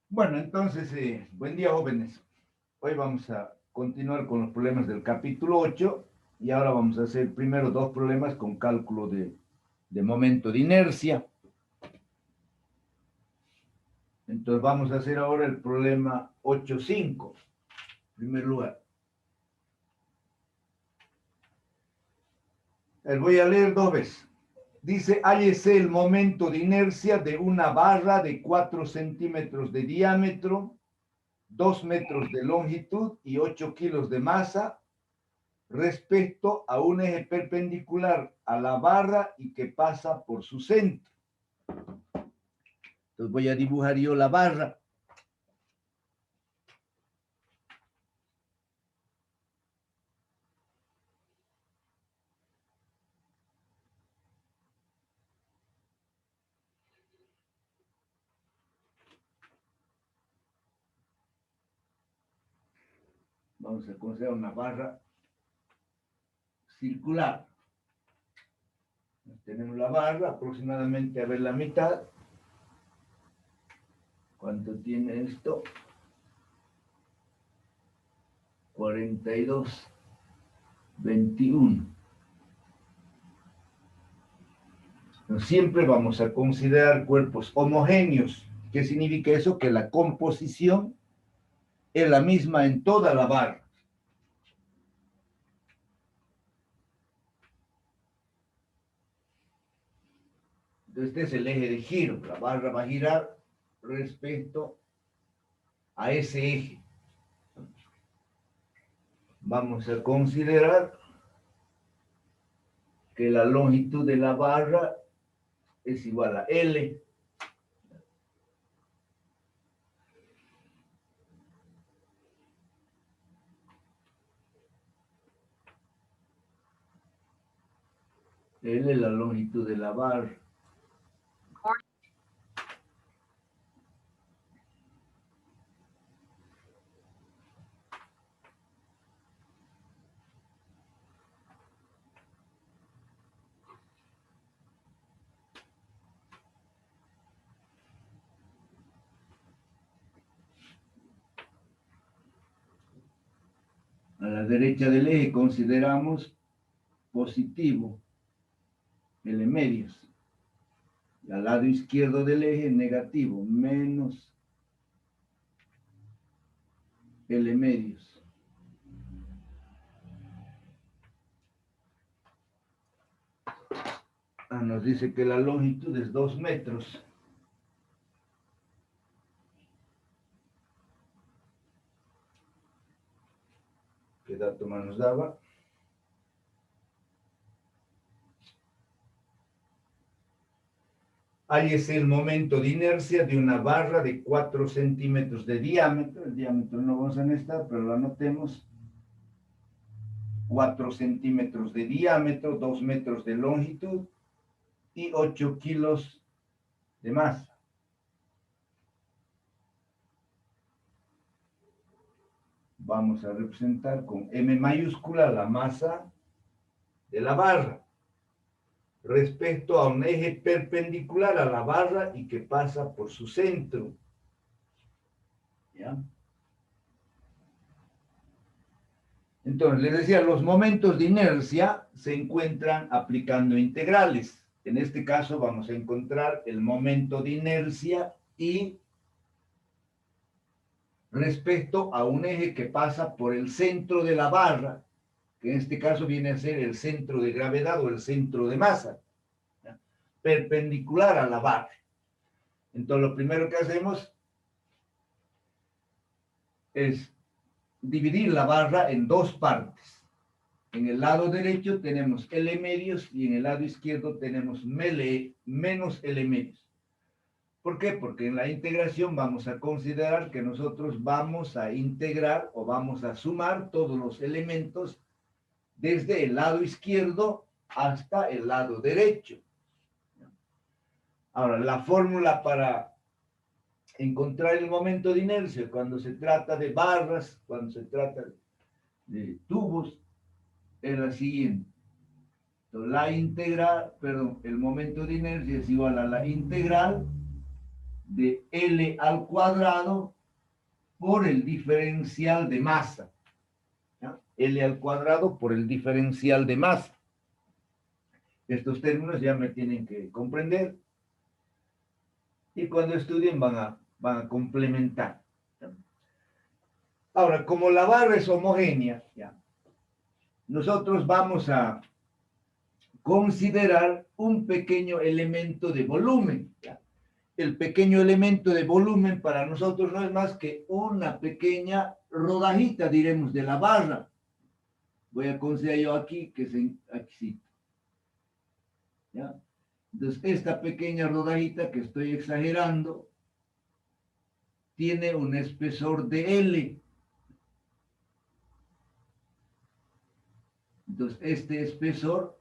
Bueno, entonces, buen día, jóvenes. Hoy vamos a continuar con los problemas del capítulo 8 y ahora vamos a hacer primero dos problemas con cálculo de momento de inercia. Entonces vamos a hacer ahora el problema 8.5, en primer lugar. Voy a leer dos veces. Dice, hállese el momento de inercia de una barra de 4 centímetros de diámetro, 2 metros de longitud y 8 kilos de masa respecto a un eje perpendicular a la barra y que pasa por su centro. Entonces voy a dibujar yo la barra. Vamos a considerar una barra circular. Tenemos la barra aproximadamente, a ver, la mitad. ¿Cuánto tiene esto? 42, 21. Siempre vamos a considerar cuerpos homogéneos. ¿Qué significa eso? Que la composición es la misma en toda la barra. Este es el eje de giro. La barra va a girar respecto a ese eje. Vamos a considerar que la longitud de la barra es igual a L. L es la longitud de la barra. A la derecha del eje consideramos positivo L medios. Y al lado izquierdo del eje negativo, menos L medios. Nos dice que la longitud es 2 metros. ¿Qué dato más nos daba? Ahí es el momento de inercia de una barra de 4 centímetros de diámetro. El diámetro no vamos a necesitar, pero lo anotemos. 4 centímetros de diámetro, 2 metros de longitud y 8 kilos de masa. Vamos a representar con M mayúscula la masa de la barra respecto a un eje perpendicular a la barra y que pasa por su centro. ¿Ya? Entonces, les decía, los momentos de inercia se encuentran aplicando integrales. En este caso vamos a encontrar el momento de inercia y respecto a un eje que pasa por el centro de la barra, que en este caso viene a ser el centro de gravedad o el centro de masa, ¿ya? Perpendicular a la barra. Entonces, lo primero que hacemos es dividir la barra en dos partes. En el lado derecho tenemos L medios y en el lado izquierdo tenemos menos L medios. ¿Por qué? Porque en la integración vamos a considerar que nosotros vamos a integrar o vamos a sumar todos los elementos desde el lado izquierdo hasta el lado derecho. Ahora, la fórmula para encontrar el momento de inercia cuando se trata de barras, cuando se trata de tubos, es la siguiente. Entonces, el momento de inercia es igual a la integral de L al cuadrado por el diferencial de masa. ¿Ya? L al cuadrado por el diferencial de masa. Estos términos ya me tienen que comprender. Y cuando estudien van a complementar. ¿Ya? Ahora, como la barra es homogénea, ¿ya? Nosotros vamos a considerar un pequeño elemento de volumen. ¿Ya? El pequeño elemento de volumen para nosotros no es más que una pequeña rodajita, diremos, de la barra. Voy a considerar yo aquí que es aquí. ¿Ya? Entonces, esta pequeña rodajita que estoy exagerando tiene un espesor de L. Entonces, este espesor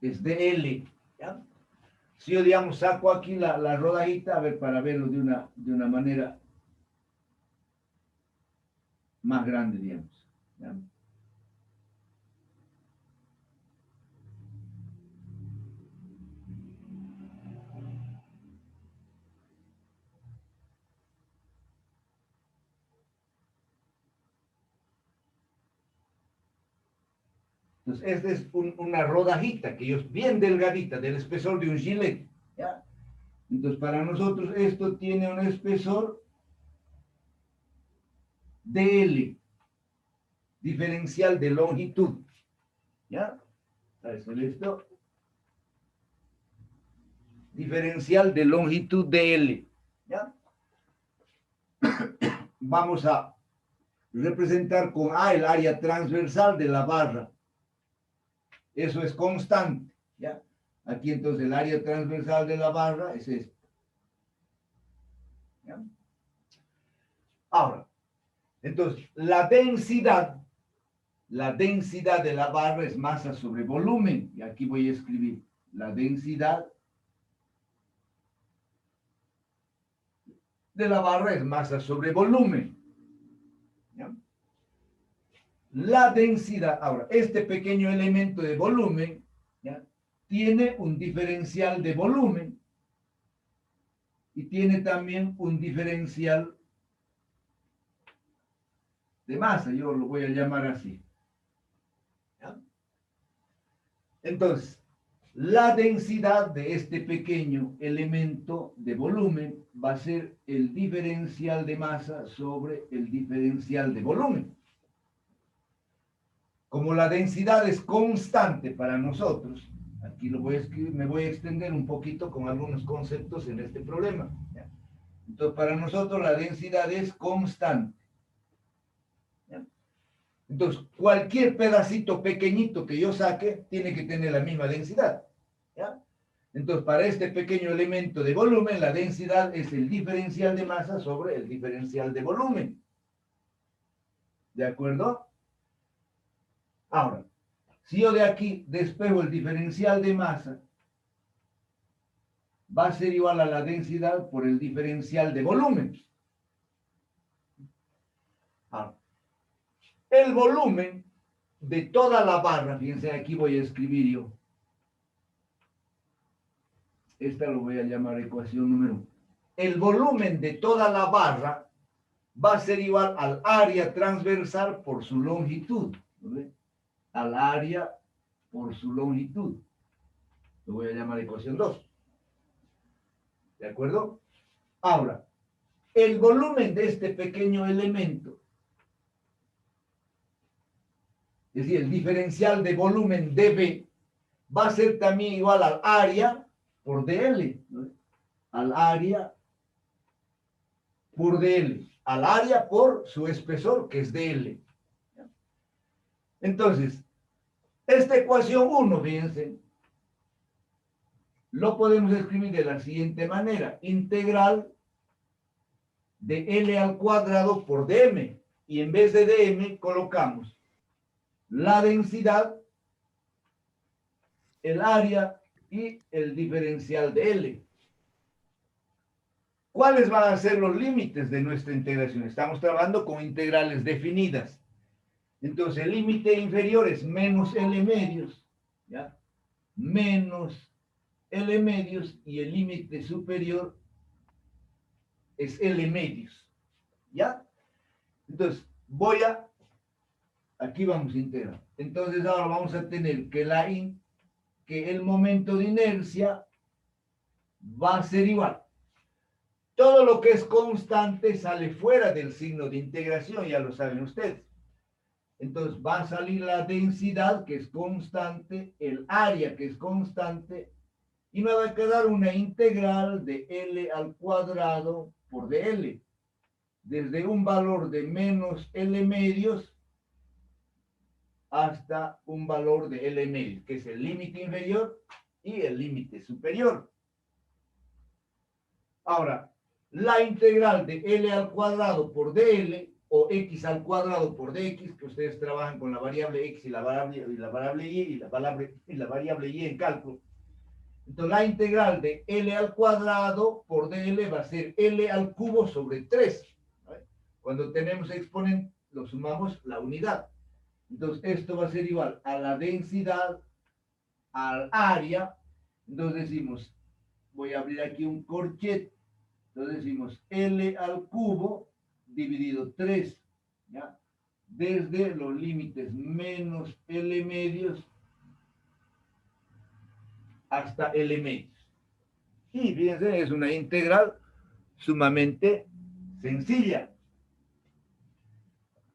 es de L. ¿Ya? Si yo, digamos, saco aquí la rodajita, a ver, para verlo de una manera más grande, digamos. ¿Ya? Entonces, esta es una rodajita que es bien delgadita, del espesor de un gilet. ¿Ya? Entonces, para nosotros esto tiene un espesor de L, diferencial de longitud. ¿Ya? ¿Sabes esto? Diferencial de longitud de L. ¿Ya? Vamos a representar con A el área transversal de la barra. Eso es constante. ¿Ya? Aquí entonces el área transversal de la barra es esta. ¿Ya? Ahora, entonces la densidad de la barra es masa sobre volumen. Y aquí voy a escribir la densidad de la barra es masa sobre volumen. ¿Ya? La densidad, ahora, este pequeño elemento de volumen, ¿ya? Tiene un diferencial de volumen y tiene también un diferencial de masa, yo lo voy a llamar así. ¿Ya? Entonces, la densidad de este pequeño elemento de volumen va a ser el diferencial de masa sobre el diferencial de volumen. Como la densidad es constante para nosotros, aquí lo voy a escribir, me voy a extender un poquito con algunos conceptos en este problema. ¿Ya? Entonces, para nosotros la densidad es constante. ¿Ya? Entonces, cualquier pedacito pequeñito que yo saque tiene que tener la misma densidad. ¿Ya? Entonces, para este pequeño elemento de volumen, la densidad es el diferencial de masa sobre el diferencial de volumen. ¿De acuerdo? Ahora, si yo de aquí despejo el diferencial de masa, va a ser igual a la densidad por el diferencial de volumen. Ahora, el volumen de toda la barra, fíjense, aquí voy a escribir yo. Esta lo voy a llamar ecuación número 1. El volumen de toda la barra va a ser igual al área transversal por su longitud. ¿No? Al área por su longitud. Lo voy a llamar ecuación 2. ¿De acuerdo? Ahora, el volumen de este pequeño elemento, es decir, el diferencial de volumen dB, va a ser también igual al área por dl, ¿no? Al área por dl, al área por su espesor, que es dl. Entonces, esta ecuación 1, fíjense, lo podemos escribir de la siguiente manera: integral de L al cuadrado por dm, y en vez de dm colocamos la densidad, el área y el diferencial de L. ¿Cuáles van a ser los límites de nuestra integración? Estamos trabajando con integrales definidas. Entonces, el límite inferior es menos L medios, ¿ya? menos L medios y el límite superior es L medios. ¿Ya? Entonces, aquí vamos a integrar. Entonces ahora vamos a tener que el momento de inercia va a ser igual. Todo lo que es constante sale fuera del signo de integración, ya lo saben ustedes. Entonces va a salir la densidad, que es constante, el área, que es constante, y me va a quedar una integral de L al cuadrado por dL, desde un valor de menos L medios hasta un valor de L medios, que es el límite inferior y el límite superior. Ahora, la integral de L al cuadrado por dL o X al cuadrado por dx, que ustedes trabajan con la variable X y la variable Y y la variable Y en cálculo. Entonces, la integral de L al cuadrado por dL va a ser L al cubo sobre 3. ¿Vale? Cuando tenemos exponente, lo sumamos la unidad. Entonces, esto va a ser igual a la densidad, al área. Entonces decimos, voy a abrir aquí un corchete. Entonces decimos L al cubo dividido 3, ¿ya? Desde los límites menos L medios hasta L medios. Y fíjense, es una integral sumamente sencilla.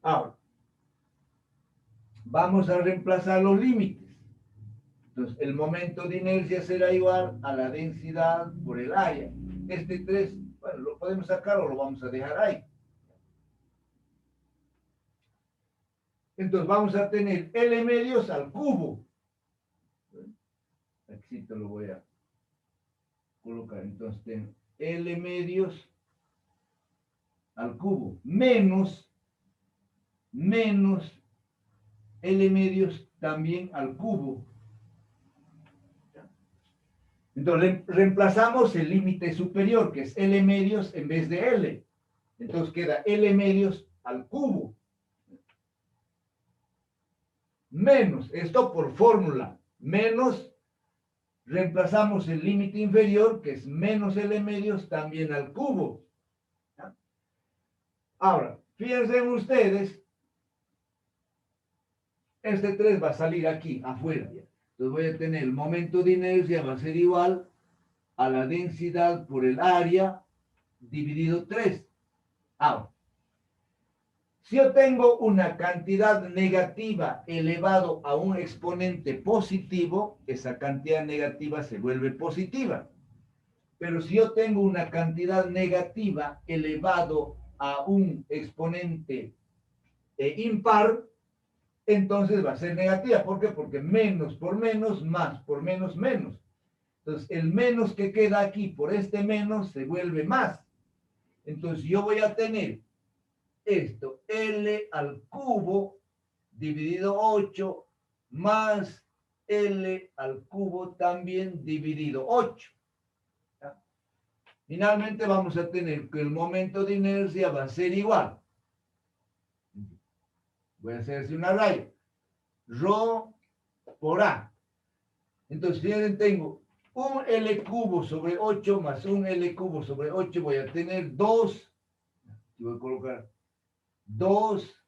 Ahora, vamos a reemplazar los límites. Entonces, el momento de inercia será igual a la densidad por el área. Este 3, bueno, lo podemos sacar o lo vamos a dejar ahí. Entonces, vamos a tener L medios al cubo. Aquí te lo voy a colocar. Entonces, tengo L medios al cubo menos L medios también al cubo. Entonces reemplazamos el límite superior, que es L medios en vez de L. Entonces queda L medios al cubo. Menos, esto por fórmula, menos, reemplazamos el límite inferior, que es menos L medios también al cubo. Ahora, fíjense ustedes, este 3 va a salir aquí, afuera. Entonces voy a tener el momento de inercia, va a ser igual a la densidad por el área dividido 3. Ahora, si yo tengo una cantidad negativa elevado a un exponente positivo, esa cantidad negativa se vuelve positiva. Pero si yo tengo una cantidad negativa elevado a un exponente impar, entonces va a ser negativa. ¿Por qué? Porque menos por menos, más por menos, menos. Entonces, el menos que queda aquí por este menos se vuelve más. Entonces, yo voy a tener esto, L al cubo dividido 8 más L al cubo también dividido 8. ¿Ya? Finalmente vamos a tener que el momento de inercia va a ser igual. Voy a hacer así una raya. Rho por A. Entonces, fíjense, tengo un L cubo sobre 8 más un L cubo sobre 8. Voy a tener 2. Voy a colocar 2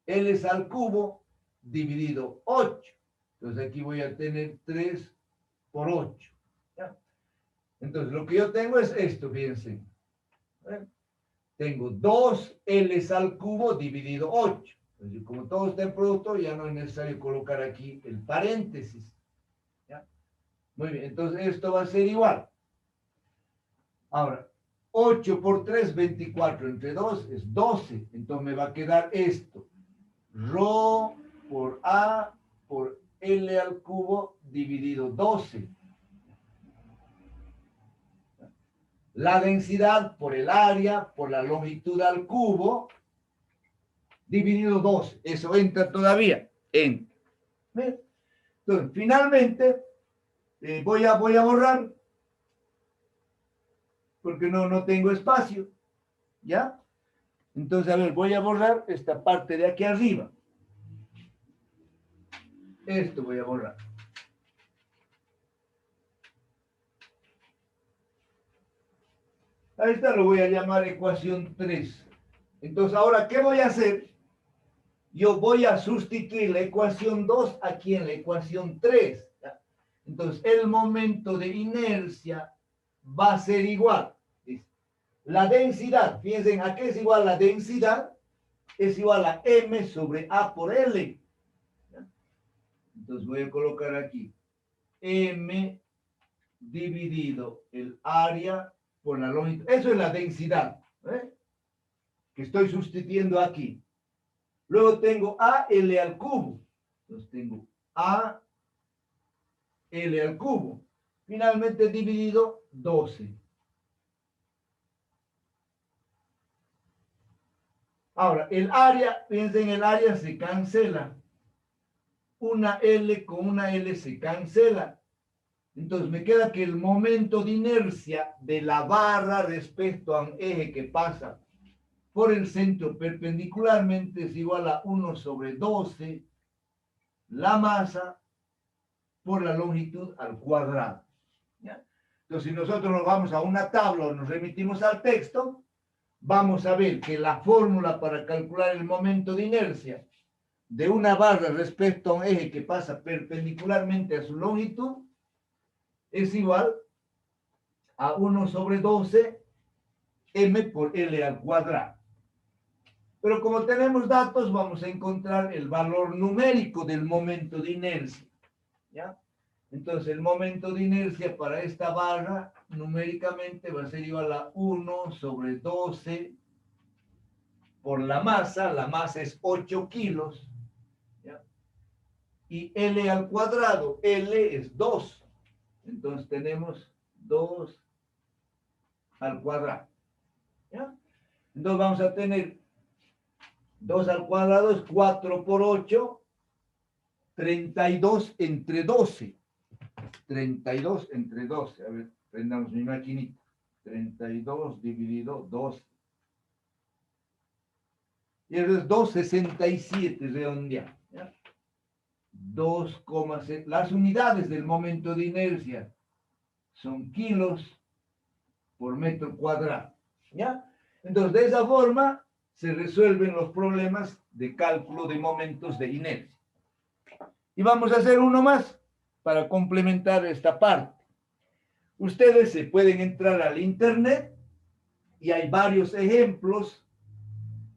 L al cubo dividido 8. Entonces aquí voy a tener 3 por 8. ¿Ya? Entonces lo que yo tengo es esto, fíjense. Tengo 2 L al cubo dividido 8. Entonces, como todo está en producto, ya no es necesario colocar aquí el paréntesis. ¿Ya? Muy bien, entonces esto va a ser igual. Ahora, 8 por 3, 24 entre 2 es 12. Entonces me va a quedar esto. Rho por A por L al cubo dividido 12. La densidad por el área por la longitud al cubo dividido 12. Eso entra todavía. Entra. Entonces, finalmente, voy a borrar porque no tengo espacio. ¿Ya? Entonces, a ver, voy a borrar esta parte de aquí arriba. Esto voy a borrar. A esta lo voy a llamar ecuación 3. Entonces, ahora, ¿qué voy a hacer? Yo voy a sustituir la ecuación 2 aquí en la ecuación 3. ¿Ya? Entonces, el momento de inercia va a ser igual. La densidad, fíjense, ¿a qué es igual la densidad? Es igual a M sobre A por L. ¿Ya? Entonces, voy a colocar aquí M dividido el área por la longitud. Eso es la densidad, ¿eh? Que estoy sustituyendo aquí. Luego tengo AL al cubo. Entonces tengo AL al cubo. Finalmente dividido 12. Ahora, el área, fíjense, en el área se cancela. Una L con una L se cancela. Entonces me queda que el momento de inercia de la barra respecto a un eje que pasa por el centro perpendicularmente es igual a 1 sobre 12 la masa por la longitud al cuadrado. ¿Ya? Entonces, si nosotros nos vamos a una tabla o nos remitimos al texto, vamos a ver que la fórmula para calcular el momento de inercia de una barra respecto a un eje que pasa perpendicularmente a su longitud es igual a 1 sobre 12 m por L al cuadrado. Pero como tenemos datos, vamos a encontrar el valor numérico del momento de inercia. ¿Ya? Entonces, el momento de inercia para esta barra numéricamente va a ser igual a 1 sobre 12 por la masa es 8 kilos, ¿ya? Y L al cuadrado, L es 2. Entonces tenemos 2 al cuadrado. ¿Ya? Entonces vamos a tener 2 al cuadrado es 4 por 8, 32 entre 12. 32 entre 12. A ver, prendamos mi maquinita. 32 dividido 12. Y eso es 2,67 redondear. 2,7. Las unidades del momento de inercia son kilos por metro cuadrado. ¿Ya? Entonces, de esa forma se resuelven los problemas de cálculo de momentos de inercia. Y vamos a hacer uno más para complementar esta parte. Ustedes se pueden entrar al internet y hay varios ejemplos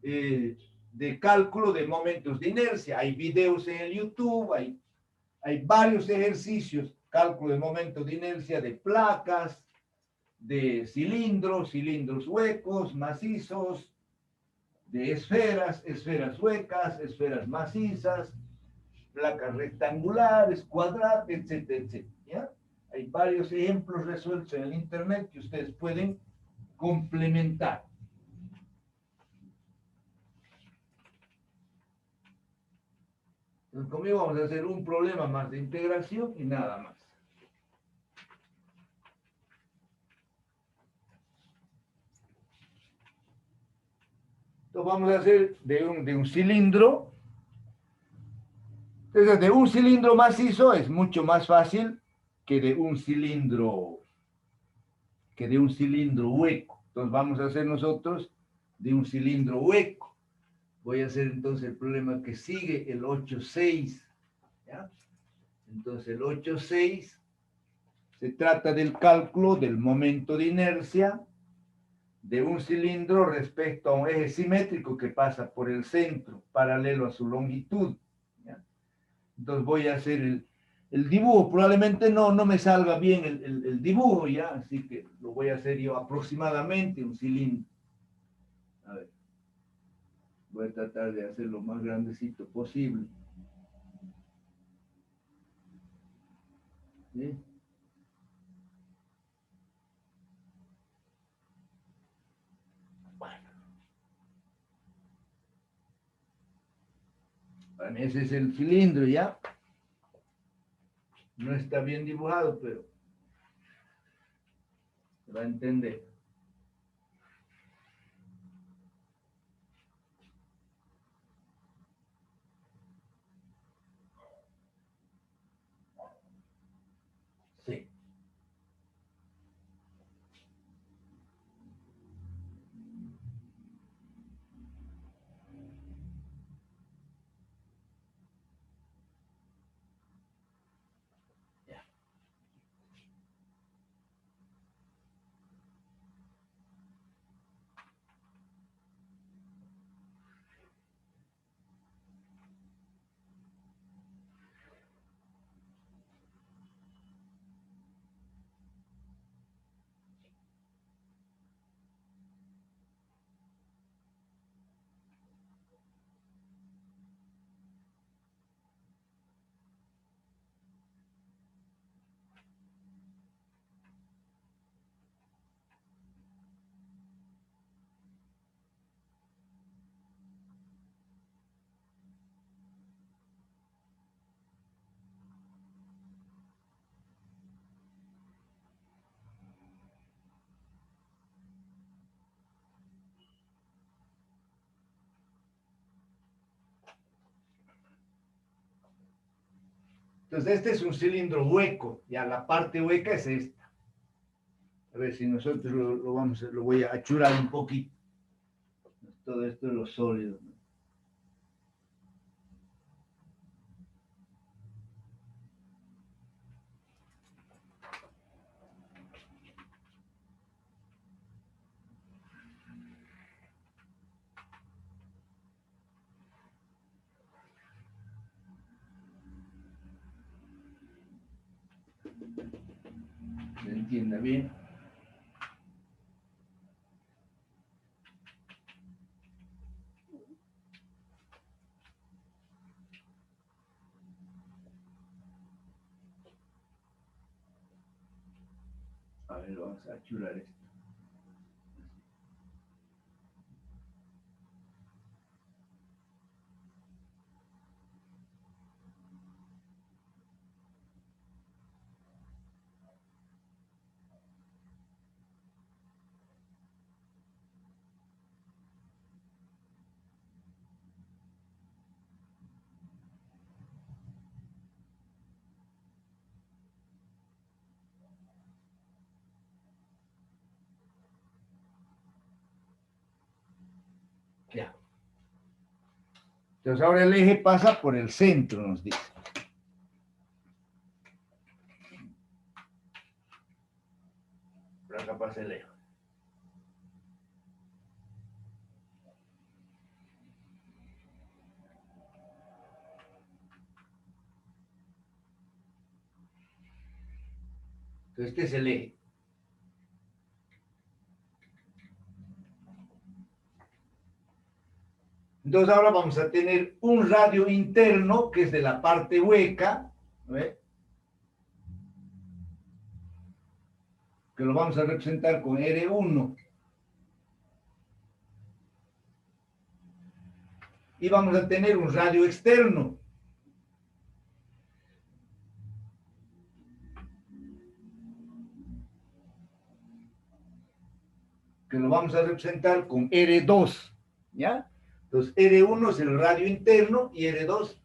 de cálculo de momentos de inercia. Hay videos en el YouTube, hay varios ejercicios, cálculo de momentos de inercia de placas, de cilindros, cilindros huecos, macizos, de esferas, esferas huecas, esferas macizas, placas rectangulares, cuadradas, etcétera, etcétera. ¿Ya? Hay varios ejemplos resueltos en el internet que ustedes pueden complementar. Entonces, conmigo vamos a hacer un problema más de integración y nada más. Entonces vamos a hacer de un cilindro. Entonces, de un cilindro macizo es mucho más fácil que de un cilindro hueco. Entonces vamos a hacer nosotros de un cilindro hueco. Voy a hacer entonces el problema que sigue, el 8.6. ¿Ya? Entonces el 8.6 se trata del cálculo del momento de inercia de un cilindro respecto a un eje simétrico que pasa por el centro, paralelo a su longitud. ¿Ya? Entonces voy a hacer el dibujo. Probablemente no me salga bien el dibujo, ¿ya? Así que lo voy a hacer yo aproximadamente, un cilindro. A ver. Voy a tratar de hacer lo más grandecito posible. ¿Sí? Bueno. Bueno, ese es el cilindro, ¿ya? No está bien dibujado, pero se va a entender. Sí. Entonces, este es un cilindro hueco, ya la parte hueca es esta. A ver si nosotros lo voy a achurar un poquito. Todo esto es lo sólido, ¿no? Se entienda bien. A ver, vamos a achurar esto. Ya. Entonces ahora el eje pasa por el centro, nos dice. Por acá pasa el eje. Entonces este es el eje. Entonces ahora vamos a tener un radio interno que es de la parte hueca, ¿ve? Que lo vamos a representar con R1. Y vamos a tener un radio externo. Que lo vamos a representar con R2, ¿ya? Entonces R1 es el radio interno y R2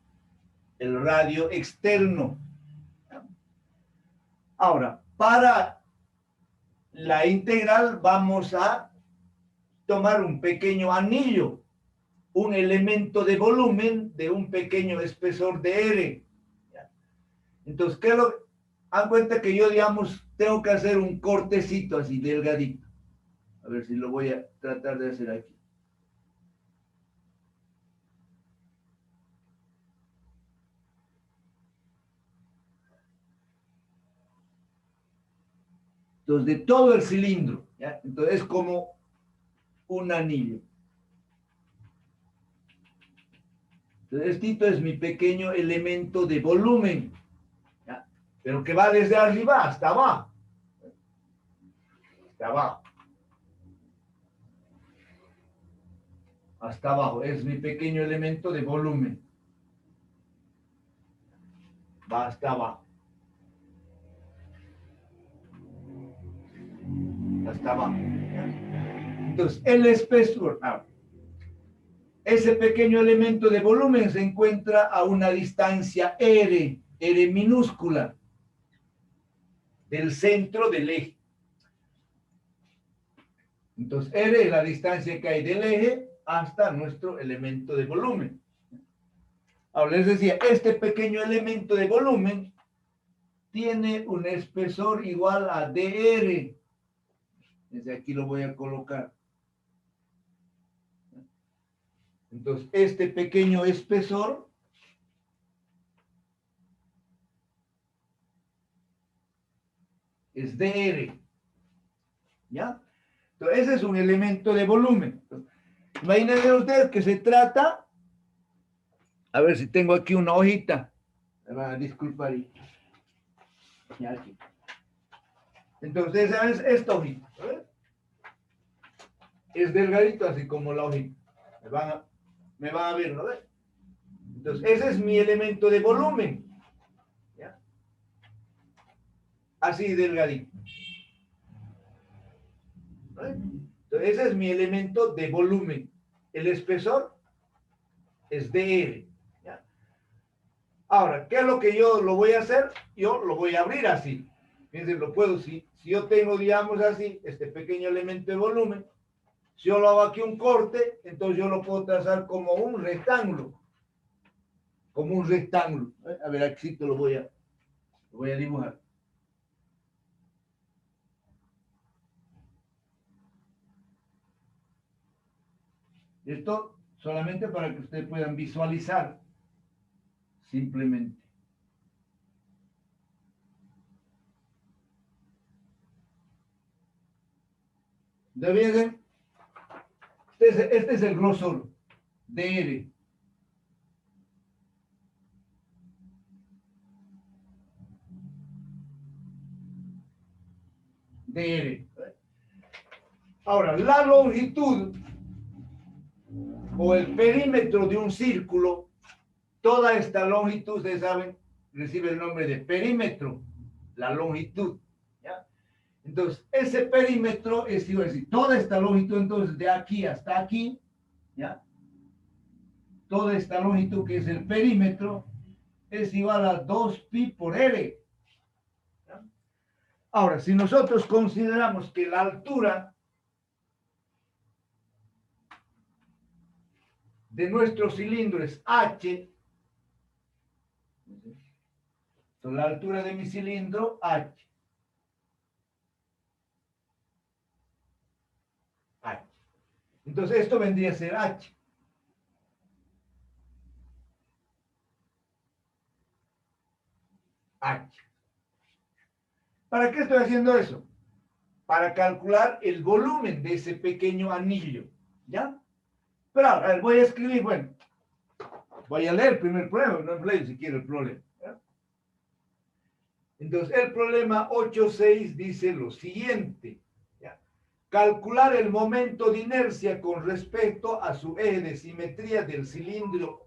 el radio externo. Ahora, para la integral vamos a tomar un pequeño anillo, un elemento de volumen de un pequeño espesor de R. Entonces, ¿qué lo dan cuenta que yo, digamos, tengo que hacer un cortecito así delgadito? A ver si lo voy a tratar de hacer aquí. Entonces, de todo el cilindro, ¿ya? Entonces es como un anillo. Entonces, esto es mi pequeño elemento de volumen, ¿ya? Pero que va desde arriba hasta abajo. Hasta abajo. Hasta abajo. Es mi pequeño elemento de volumen. Va hasta abajo. Hasta abajo. ¿Ya? Entonces, el espesor. Ese pequeño elemento de volumen se encuentra a una distancia R minúscula, del centro del eje. Entonces, R es la distancia que hay del eje hasta nuestro elemento de volumen. Ahora les decía, este pequeño elemento de volumen tiene un espesor igual a dr. Desde aquí lo voy a colocar. Entonces, este pequeño espesor es dr. ¿Ya? Entonces, ese es un elemento de volumen. Imagínense ustedes que se trata, a ver si tengo aquí una hojita, me van a disculpar. Ya aquí. Entonces, ¿sabes? Esta hojita, ¿sabes? Es delgadito, así como la hojita. Me van a ver, ¿no ves? Entonces, ese es mi elemento de volumen. ¿Ya? Así delgadito. ¿No ves? Entonces, ese es mi elemento de volumen. El espesor es dr. ¿Ya? Ahora, ¿qué es lo que yo lo voy a hacer? Yo lo voy a abrir así. Fíjense, lo puedo, si yo tengo, digamos así, este pequeño elemento de volumen, si yo lo hago aquí un corte, entonces yo lo puedo trazar como un rectángulo. Como un rectángulo. A ver, aquí te lo voy a dibujar. Esto solamente para que ustedes puedan visualizar simplemente. Deben, este es el grosor de R. De R. Ahora, la longitud o el perímetro de un círculo, toda esta longitud, ustedes saben, recibe el nombre de perímetro, la longitud. ¿Ya? Entonces, ese perímetro es igual a decir, toda esta longitud, entonces, de aquí hasta aquí, ¿ya? Toda esta longitud que es el perímetro es igual a 2pi por R. ¿Ya? Ahora, si nosotros consideramos que la altura de nuestro cilindro es H, entonces la altura de mi cilindro, H. H. Entonces esto vendría a ser H. H. ¿Para qué estoy haciendo eso? Para calcular el volumen de ese pequeño anillo. ¿Ya? Pero ahora voy a escribir, bueno, voy a leer el primer problema, no leo si quiero el problema. ¿Ya? Entonces, el problema 8.6 dice lo siguiente. ¿Ya? Calcular el momento de inercia con respecto a su eje de simetría del cilindro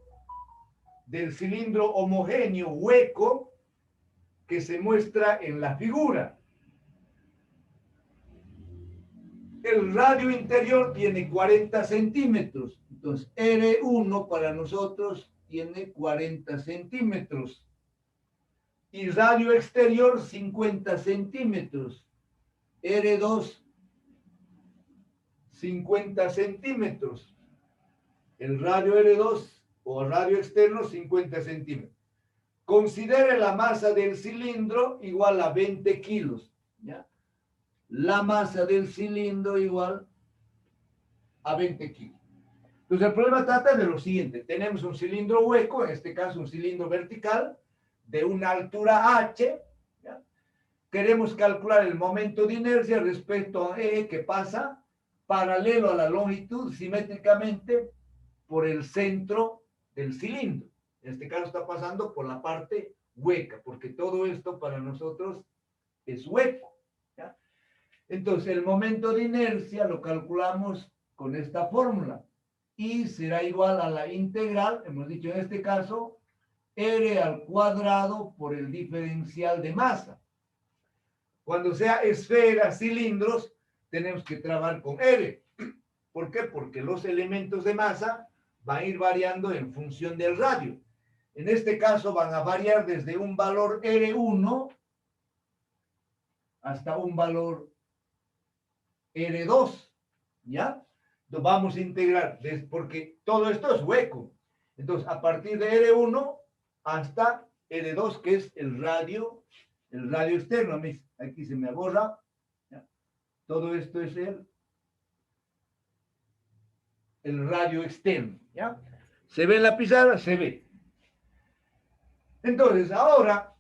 homogéneo hueco que se muestra en la figura. El radio interior tiene 40 centímetros. Entonces, R1 para nosotros tiene 40 centímetros. Y radio exterior 50 centímetros. R2 50 centímetros. El radio R2 o radio externo 50 centímetros. Considere la masa del cilindro igual a 20 kilos. ¿Ya? La masa del cilindro igual a 20 kilos. Entonces el problema trata de lo siguiente. Tenemos un cilindro hueco, en este caso un cilindro vertical, de una altura h. ¿Ya? Queremos calcular el momento de inercia respecto a E que pasa paralelo a la longitud simétricamente por el centro del cilindro. En este caso está pasando por la parte hueca, porque todo esto para nosotros es hueco. ¿Ya? Entonces, el momento de inercia lo calculamos con esta fórmula. Y será igual a la integral, hemos dicho en este caso, R al cuadrado por el diferencial de masa. Cuando sea esferas, cilindros, tenemos que trabajar con R. ¿Por qué? Porque los elementos de masa van a ir variando en función del radio. En este caso van a variar desde un valor R1 hasta un valor R2, ¿ya? Entonces vamos a integrar, porque todo esto es hueco. Entonces, a partir de R1 hasta R2, que es el radio externo. Aquí se me borra. ¿Ya? Todo esto es el radio externo, ¿ya? ¿Se ve en la pizarra? Se ve. Entonces, ahora,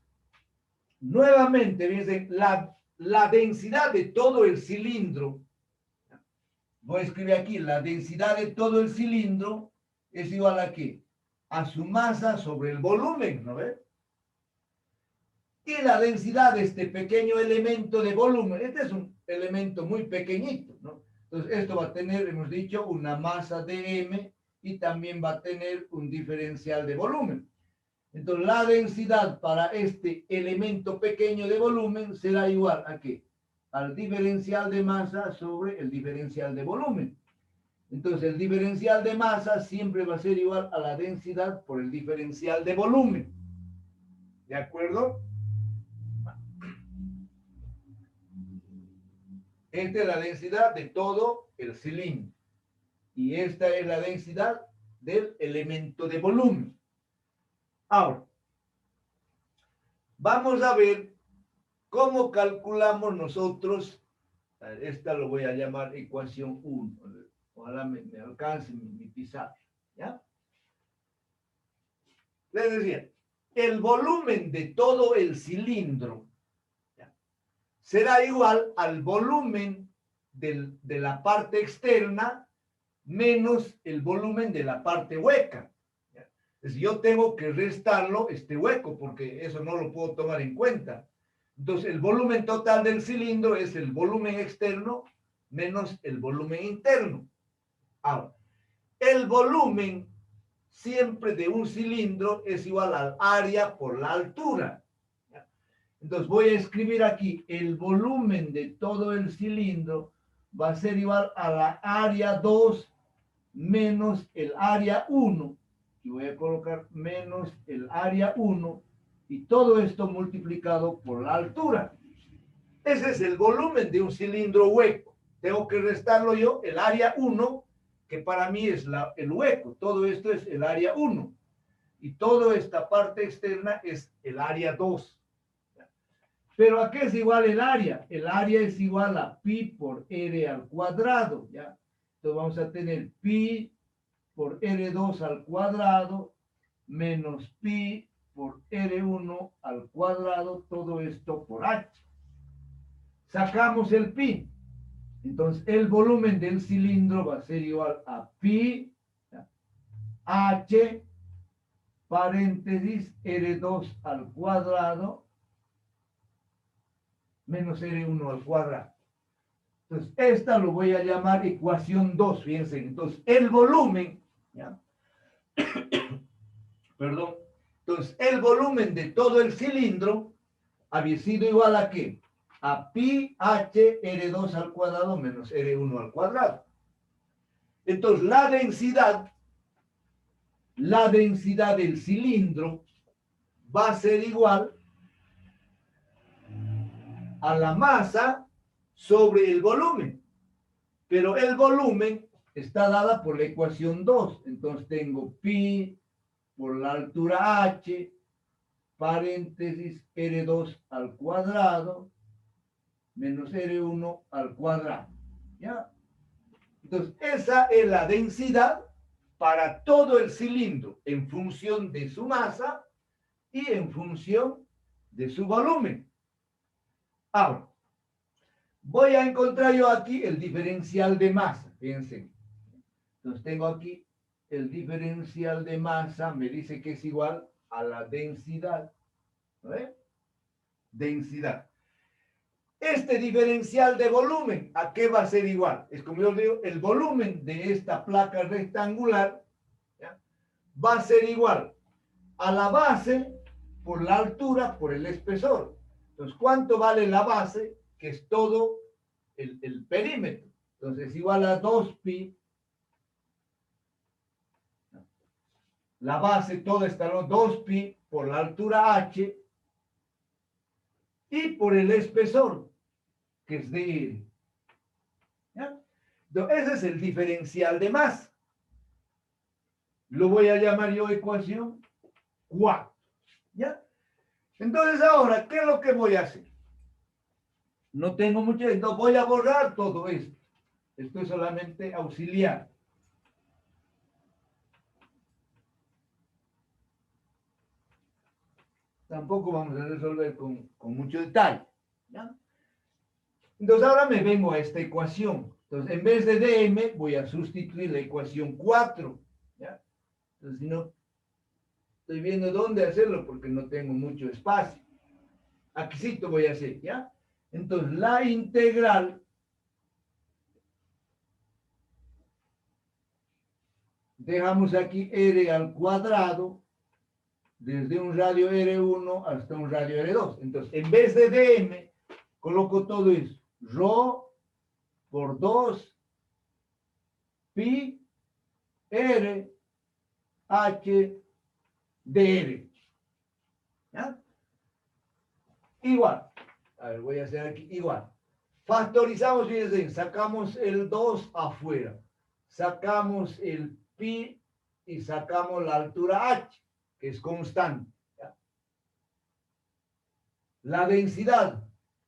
nuevamente, fíjense, la densidad de todo el cilindro, voy a escribir aquí, la densidad de todo el cilindro es igual a ¿qué? A su masa sobre el volumen, ¿no ves? Y la densidad de este pequeño elemento de volumen, este es un elemento muy pequeñito, ¿no? Entonces, esto va a tener, hemos dicho, una masa de m y también va a tener un diferencial de volumen. Entonces, la densidad para este elemento pequeño de volumen será igual a ¿qué? Al diferencial de masa sobre el diferencial de volumen. Entonces, el diferencial de masa siempre va a ser igual a la densidad por el diferencial de volumen. ¿De acuerdo? Esta es la densidad de todo el cilindro. Y esta es la densidad del elemento de volumen. Ahora, vamos a ver cómo calculamos nosotros. Esta lo voy a llamar ecuación 1. Ojalá me alcance mi pizarra. ¿Ya? Les decía, el volumen de todo el cilindro, ¿ya?, será igual al volumen de la parte externa menos el volumen de la parte hueca. ¿Ya? Entonces yo tengo que restarlo este hueco porque eso no lo puedo tomar en cuenta. Entonces el volumen total del cilindro es el volumen externo menos el volumen interno. Ahora, el volumen siempre de un cilindro es igual al área por la altura. Entonces voy a escribir aquí, el volumen de todo el cilindro va a ser igual a la área 2 menos el área 1. Y voy a colocar menos el área 1 y todo esto multiplicado por la altura. Ese es el volumen de un cilindro hueco. Tengo que restarlo yo, el área 1, que para mí es el hueco. Todo esto es el área 1. Y toda esta parte externa es el área 2. Pero ¿a qué es igual el área? El área es igual a pi por r al cuadrado, ¿ya? Entonces vamos a tener pi por r2 al cuadrado menos pi por r1 al cuadrado, todo esto por h. Sacamos el pi. Entonces el volumen del cilindro va a ser igual a pi, ¿ya?, h, paréntesis, r2 al cuadrado menos r1 al cuadrado. Entonces, esta lo voy a llamar ecuación 2, fíjense. Entonces, el volumen, ¿ya?, perdón, entonces, el volumen de todo el cilindro había sido igual a ¿qué? A pi h r2 al cuadrado menos r1 al cuadrado. Entonces, la densidad del cilindro va a ser igual a la masa sobre el volumen. Pero el volumen está dada por la ecuación 2. Entonces tengo pi por la altura h, paréntesis, r2 al cuadrado, menos r1 al cuadrado. ¿Ya? Entonces, esa es la densidad para todo el cilindro en función de su masa y en función de su volumen. Ahora, voy a encontrar yo aquí el diferencial de masa. Fíjense. Entonces tengo aquí el diferencial de masa, me dice que es igual a la densidad. ¿No ven? Densidad. Este diferencial de volumen, ¿a qué va a ser igual? Es como yo digo, el volumen de esta placa rectangular, ¿ya?, va a ser igual a la base por la altura por el espesor. Entonces, ¿cuánto vale la base? Que es todo el perímetro. Entonces, es igual a 2pi. La base toda está en 2pi por la altura h y por el espesor, que es d. ¿Ya? Entonces, ese es el diferencial de masa. Lo voy a llamar yo ecuación 4. ¿Ya? Entonces, ahora, ¿qué es lo que voy a hacer? No tengo mucho, no voy a borrar todo esto. Esto es solamente auxiliar. Tampoco vamos a resolver con mucho detalle. ¿Ya? Entonces ahora me vengo a esta ecuación. Entonces en vez de dm voy a sustituir la ecuación 4. ¿Ya? Entonces si no, estoy viendo dónde hacerlo porque no tengo mucho espacio. Aquí sí te voy a hacer, ¿ya? Entonces la integral dejamos aquí r al cuadrado desde un radio R1 hasta un radio R2. Entonces, en vez de dm, coloco todo eso. Rho por 2 pi r h dr. ¿Ya? igual. A ver, voy a hacer aquí igual. Factorizamos, fíjense, sacamos el 2 afuera. Sacamos el pi y sacamos la altura h, que es constante. ¿Ya? La densidad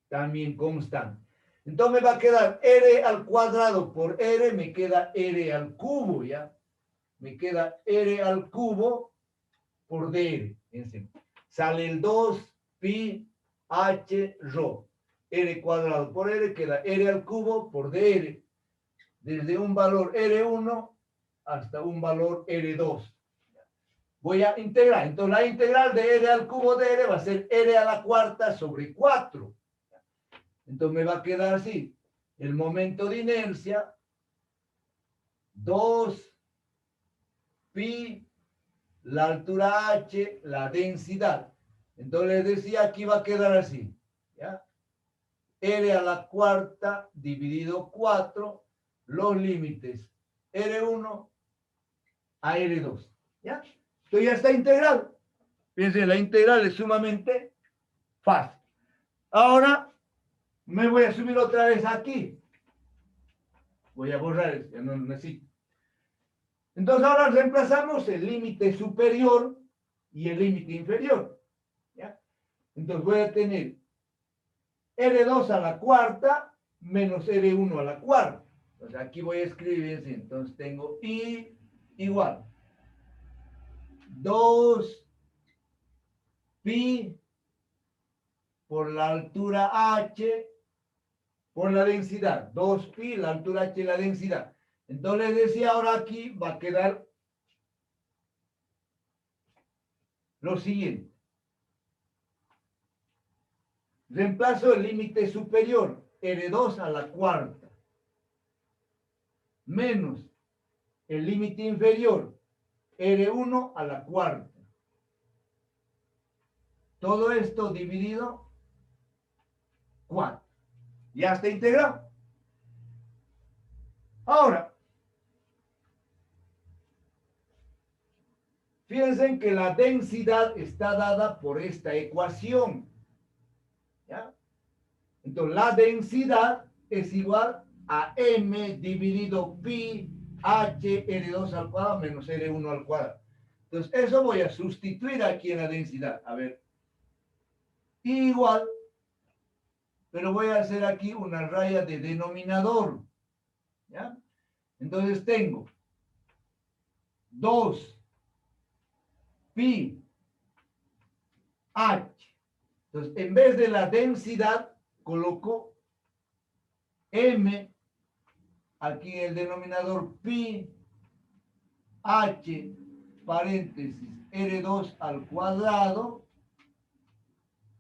también constante. Entonces me va a quedar r al cuadrado por r, me queda r al cubo, ¿ya? Me queda r al cubo por dr. Fíjense. Sale el 2 pi h rho. R cuadrado por r queda r al cubo por dr. Desde un valor R1 hasta un valor R2. Voy a integrar. Entonces la integral de R al cubo de R va a ser R a la cuarta sobre 4. Entonces me va a quedar así. El momento de inercia, 2 pi, la altura h, la densidad. Entonces les decía, aquí va a quedar así. ¿Ya? R a la cuarta dividido 4, los límites R1 a R2. ¿Ya? Esto ya está integrado. Fíjense, la integral es sumamente fácil. Ahora me voy a subir otra vez aquí. Voy a borrar, ya no necesito. Entonces ahora reemplazamos el límite superior y el límite inferior. ¿Ya? Entonces voy a tener R2 a la cuarta menos R1 a la cuarta. Entonces aquí voy a escribir así. Entonces tengo I igual 2 pi por la altura h por la densidad. 2 pi, la altura h y la densidad. Entonces les decía, ahora aquí va a quedar lo siguiente. Reemplazo el límite superior, R2 a la cuarta, menos el límite inferior, R1 a la cuarta. Todo esto dividido 4. Ya está integrado. Ahora, fíjense que la densidad está dada por esta ecuación. ¿Ya? Entonces, la densidad es igual a m dividido pi h r2 al cuadrado menos r1 al cuadrado. Entonces, eso voy a sustituir aquí en la densidad. A ver, igual, pero voy a hacer aquí una raya de denominador. ¿Ya? Entonces tengo 2 pi h. Entonces, en vez de la densidad, coloco m aquí en el denominador pi h paréntesis R2 al cuadrado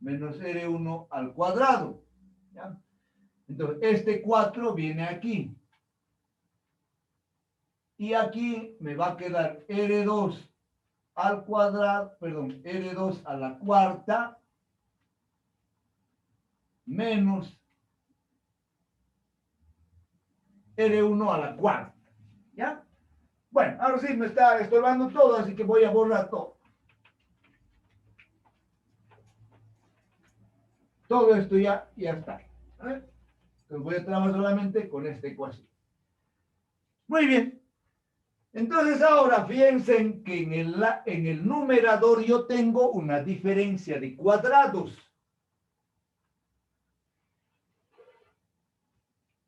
menos R1 al cuadrado. ¿Ya? Entonces, este 4 viene aquí. Y aquí me va a quedar R2 al cuadrado, perdón, R2 a la cuarta menos R1 a la cuarta. ¿Ya? Bueno, ahora sí me está estorbando todo, así que voy a borrar todo. Todo esto ya está. ¿Vale? Entonces voy a trabajar solamente con esta ecuación. Muy bien. Entonces ahora fíjense que en el numerador yo tengo una diferencia de cuadrados.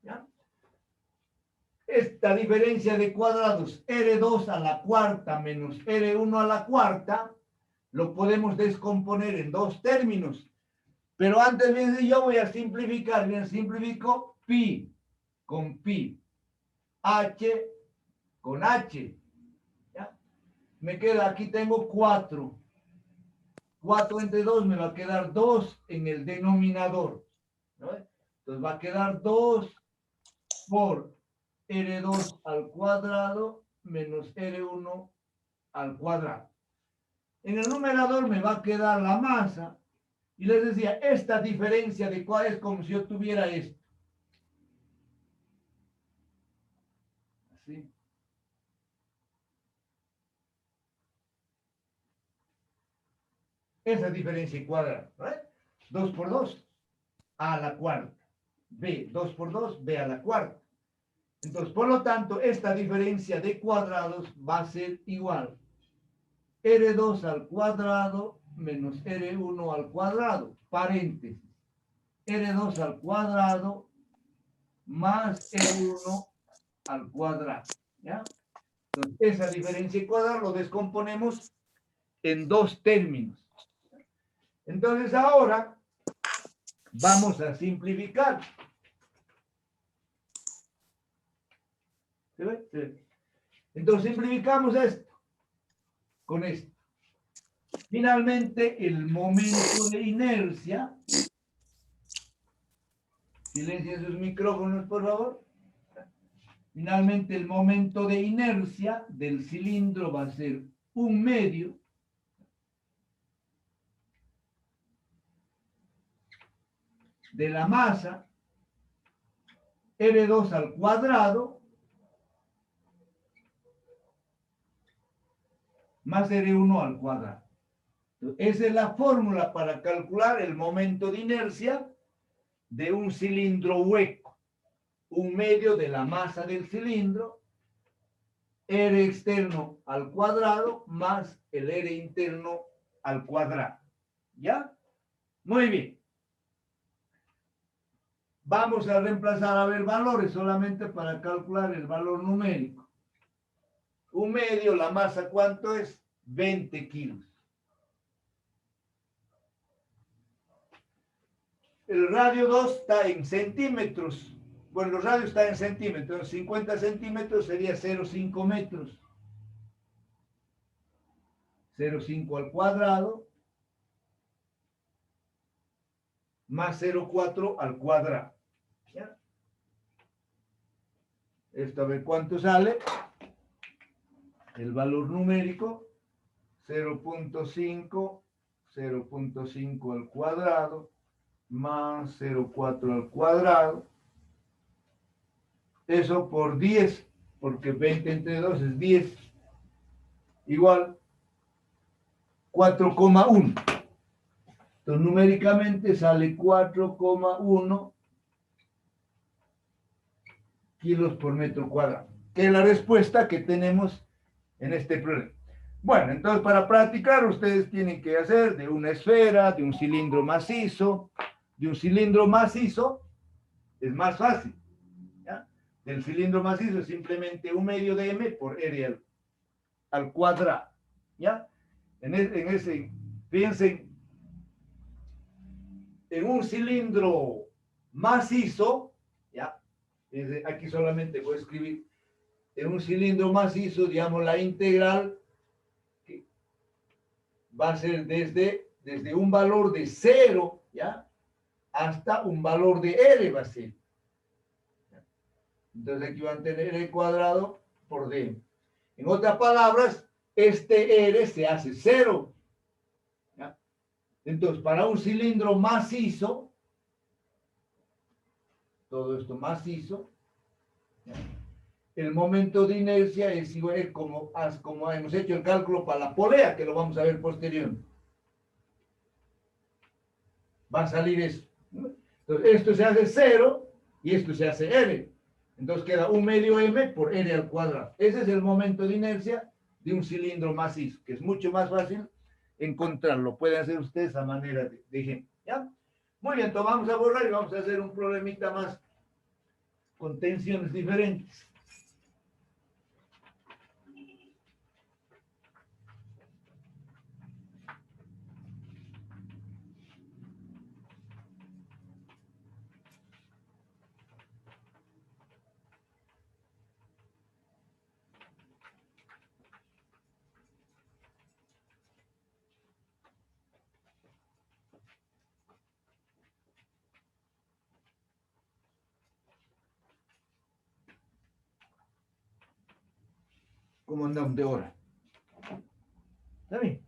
¿Ya? Esta diferencia de cuadrados, R2 a la cuarta menos R1 a la cuarta, lo podemos descomponer en dos términos. Pero antes, bien, yo voy a simplificar. Bien, simplifico pi con pi, h con h. ¿Ya? Me queda, aquí tengo 4. 4 entre 2 me va a quedar 2 en el denominador. ¿No? Entonces va a quedar 2 por R2 al cuadrado menos R1 al cuadrado. En el numerador me va a quedar la masa. Y les decía, esta diferencia de cuál es como si yo tuviera esto. Así. Esa diferencia cuadrada. ¿No? 2 por 2, A a la cuarta. B, 2 por 2, B a la cuarta. Entonces, por lo tanto, esta diferencia de cuadrados va a ser igual. R2 al cuadrado menos R1 al cuadrado, paréntesis. R2 al cuadrado más R1 al cuadrado. ¿Ya? Entonces, esa diferencia de cuadrado lo descomponemos en dos términos. Entonces, ahora vamos a simplificar. ¿Se ve? ¿Se ve? Entonces, simplificamos esto con esto. Finalmente, el momento de inercia. Silencien sus micrófonos, por favor. Finalmente, el momento de inercia del cilindro va a ser 1/2 de la masa R2 al cuadrado más R1 al cuadrado. Esa es la fórmula para calcular el momento de inercia de un cilindro hueco. 1/2 de la masa del cilindro, R externo al cuadrado más el R interno al cuadrado. ¿Ya? Muy bien. Vamos a reemplazar a ver valores solamente para calcular el valor numérico. 1/2, la masa, ¿cuánto es? 20 kilos. El radio 2 está en centímetros. Bueno, el radio está en centímetros. 50 centímetros sería 0,5 metros. 0,5 al cuadrado más 0,4 al cuadrado. ¿Ya? Esto a ver cuánto sale. El valor numérico, 0,5, 0,5 al cuadrado más 0,4 al cuadrado. Eso por 10, porque 20 entre 2 es 10. Igual 4,1. Entonces, numéricamente sale 4,1 kilos por metro cuadrado, que es la respuesta que tenemos en este problema. Bueno, entonces para practicar ustedes tienen que hacer de una esfera, de un cilindro macizo. De un cilindro macizo es más fácil. ¿Ya? Del cilindro macizo es simplemente 1/2 de m por r al cuadrado. ¿Ya? Piensen, en un cilindro macizo, ¿ya? Aquí solamente voy a escribir, en un cilindro macizo, digamos, la integral va a ser desde un valor de 0, ¿ya? Hasta un valor de r va a ser. Entonces aquí van a tener r cuadrado por d. En otras palabras, este r se hace 0. ¿Ya? Entonces, para un cilindro macizo, todo esto macizo, ¿ya? El momento de inercia es igual como hemos hecho el cálculo para la polea, que lo vamos a ver posterior. Va a salir eso. Entonces, esto se hace 0 y esto se hace r. Entonces queda 1/2 m por r al cuadrado. Ese es el momento de inercia de un cilindro macizo, que es mucho más fácil encontrarlo. Pueden hacer ustedes a manera de ejemplo. ¿Ya? Muy bien, entonces vamos a borrar y vamos a hacer un problemita más con tensiones diferentes. ¿Cómo andamos de hora? ¿Está bien?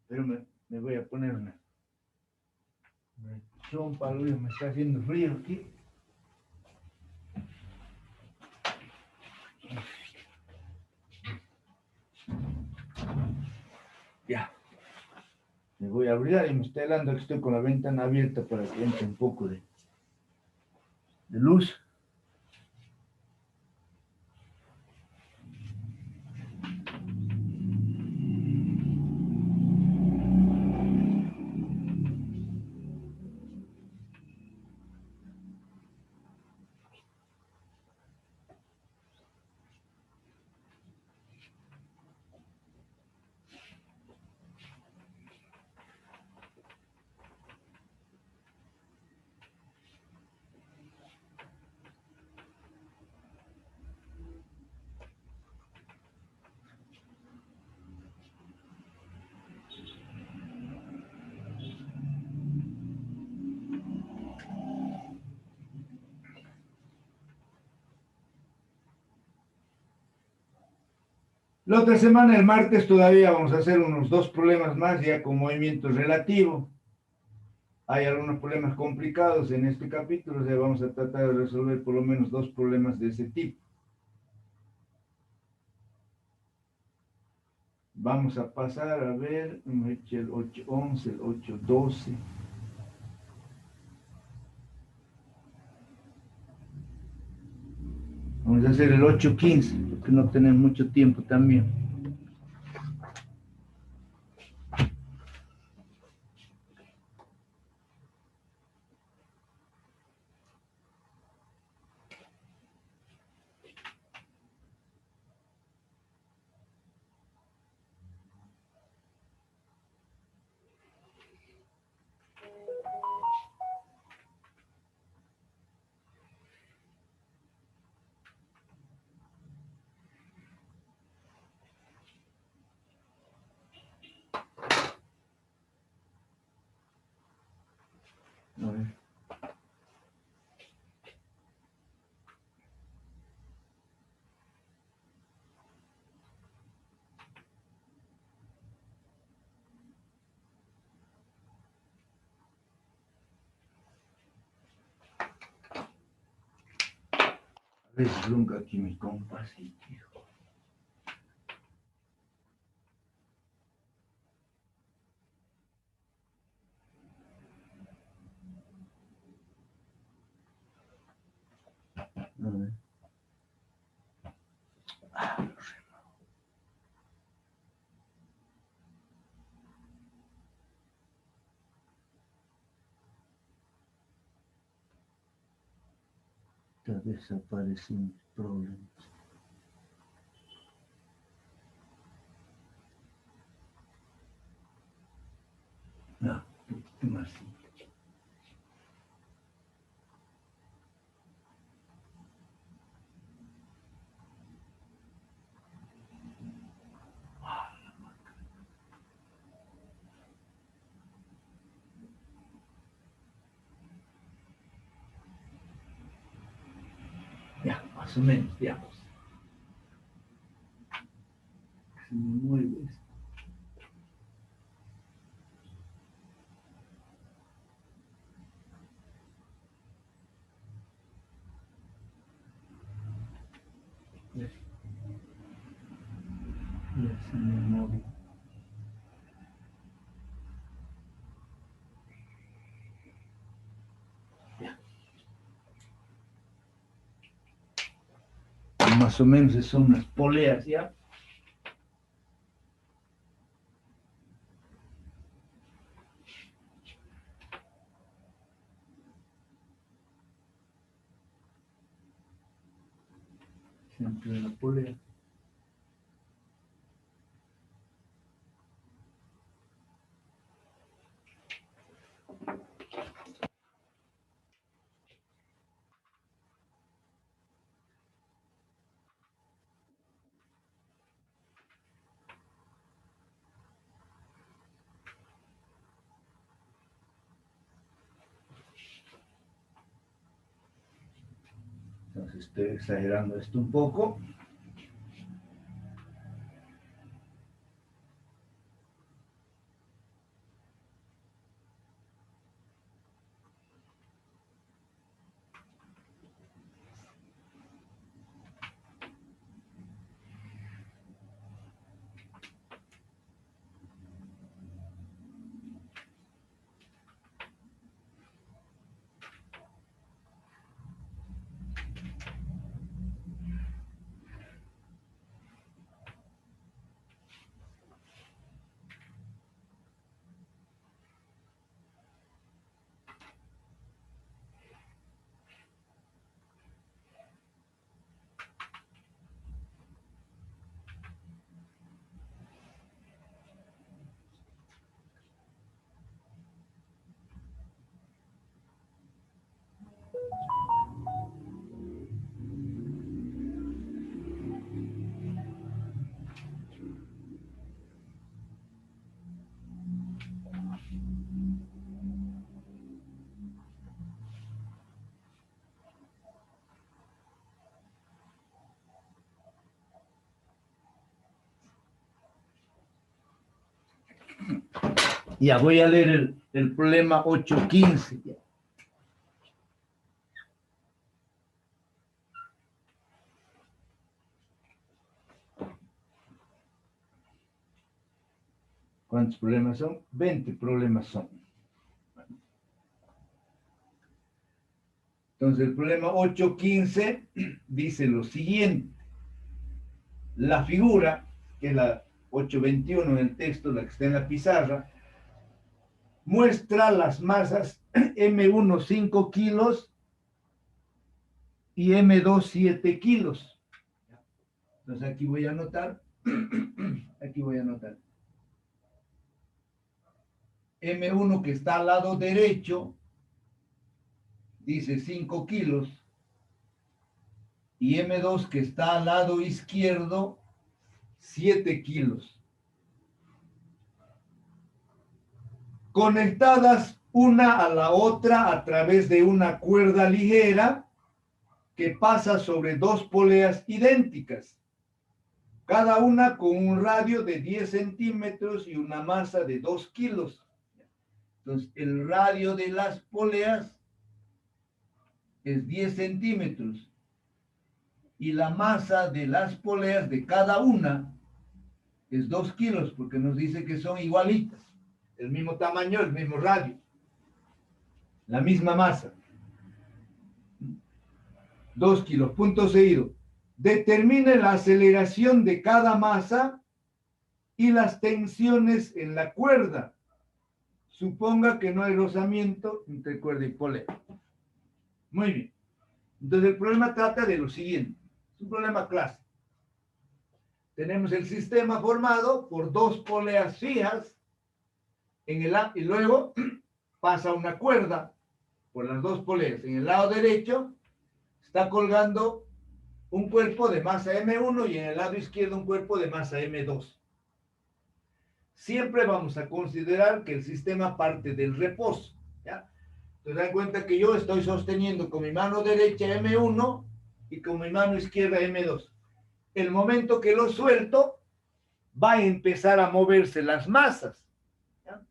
Pero me voy a poner una chompa, me está haciendo frío aquí. Ya. Me voy a abrir y me está helando que estoy con la ventana abierta para que entre un poco de luz. La otra semana, el martes, todavía vamos a hacer unos 2 problemas más, ya con movimiento relativo. Hay algunos problemas complicados en este capítulo, o sea, vamos a tratar de resolver por lo menos 2 problemas de ese tipo. Vamos a pasar a ver el 8.11, el 8.12. Vamos a hacer el 8.15, porque no tenemos mucho tiempo también. A ver. A veces nunca aquí mi compás, hijo. A ver. Tal vez aparecen problemas. No, más. Ya, más o menos, ya. Se me mueve esto. Ya se me mueve. Ya. Más o menos son unas poleas, ¿ya? Centro de la polea. Entonces estoy exagerando esto un poco. Ya voy a leer el problema 8.15. ¿Cuántos problemas son? 20 problemas son. Entonces, el problema 8.15 dice lo siguiente. La figura, que es la 8.21 en el texto, la que está en la pizarra, muestra las masas M1 5 kilos y M2 7 kilos. Entonces, aquí voy a anotar. Aquí voy a anotar. M1 que está al lado derecho dice 5 kilos y M2 que está al lado izquierdo 7 kilos. Conectadas una a la otra a través de una cuerda ligera que pasa sobre dos poleas idénticas, cada una con un radio de 10 centímetros y una masa de 2 kilos. Entonces, el radio de las poleas es 10 centímetros y la masa de las poleas de cada una es 2 kilos, porque nos dice que son igualitas, el mismo tamaño, el mismo radio, la misma masa. 2 kilos, punto seguido. Determine la aceleración de cada masa y las tensiones en la cuerda. Suponga que no hay rozamiento entre cuerda y polea. Muy bien. Entonces el problema trata de lo siguiente. Es un problema clásico. Tenemos el sistema formado por dos poleas fijas en el y luego pasa una cuerda por las dos poleas. En el lado derecho está colgando un cuerpo de masa M1 y en el lado izquierdo un cuerpo de masa M2. Siempre vamos a considerar que el sistema parte del reposo, ¿ya? Te das cuenta que yo estoy sosteniendo con mi mano derecha M1 y con mi mano izquierda M2. El momento que lo suelto, va a empezar a moverse las masas, ¿ya?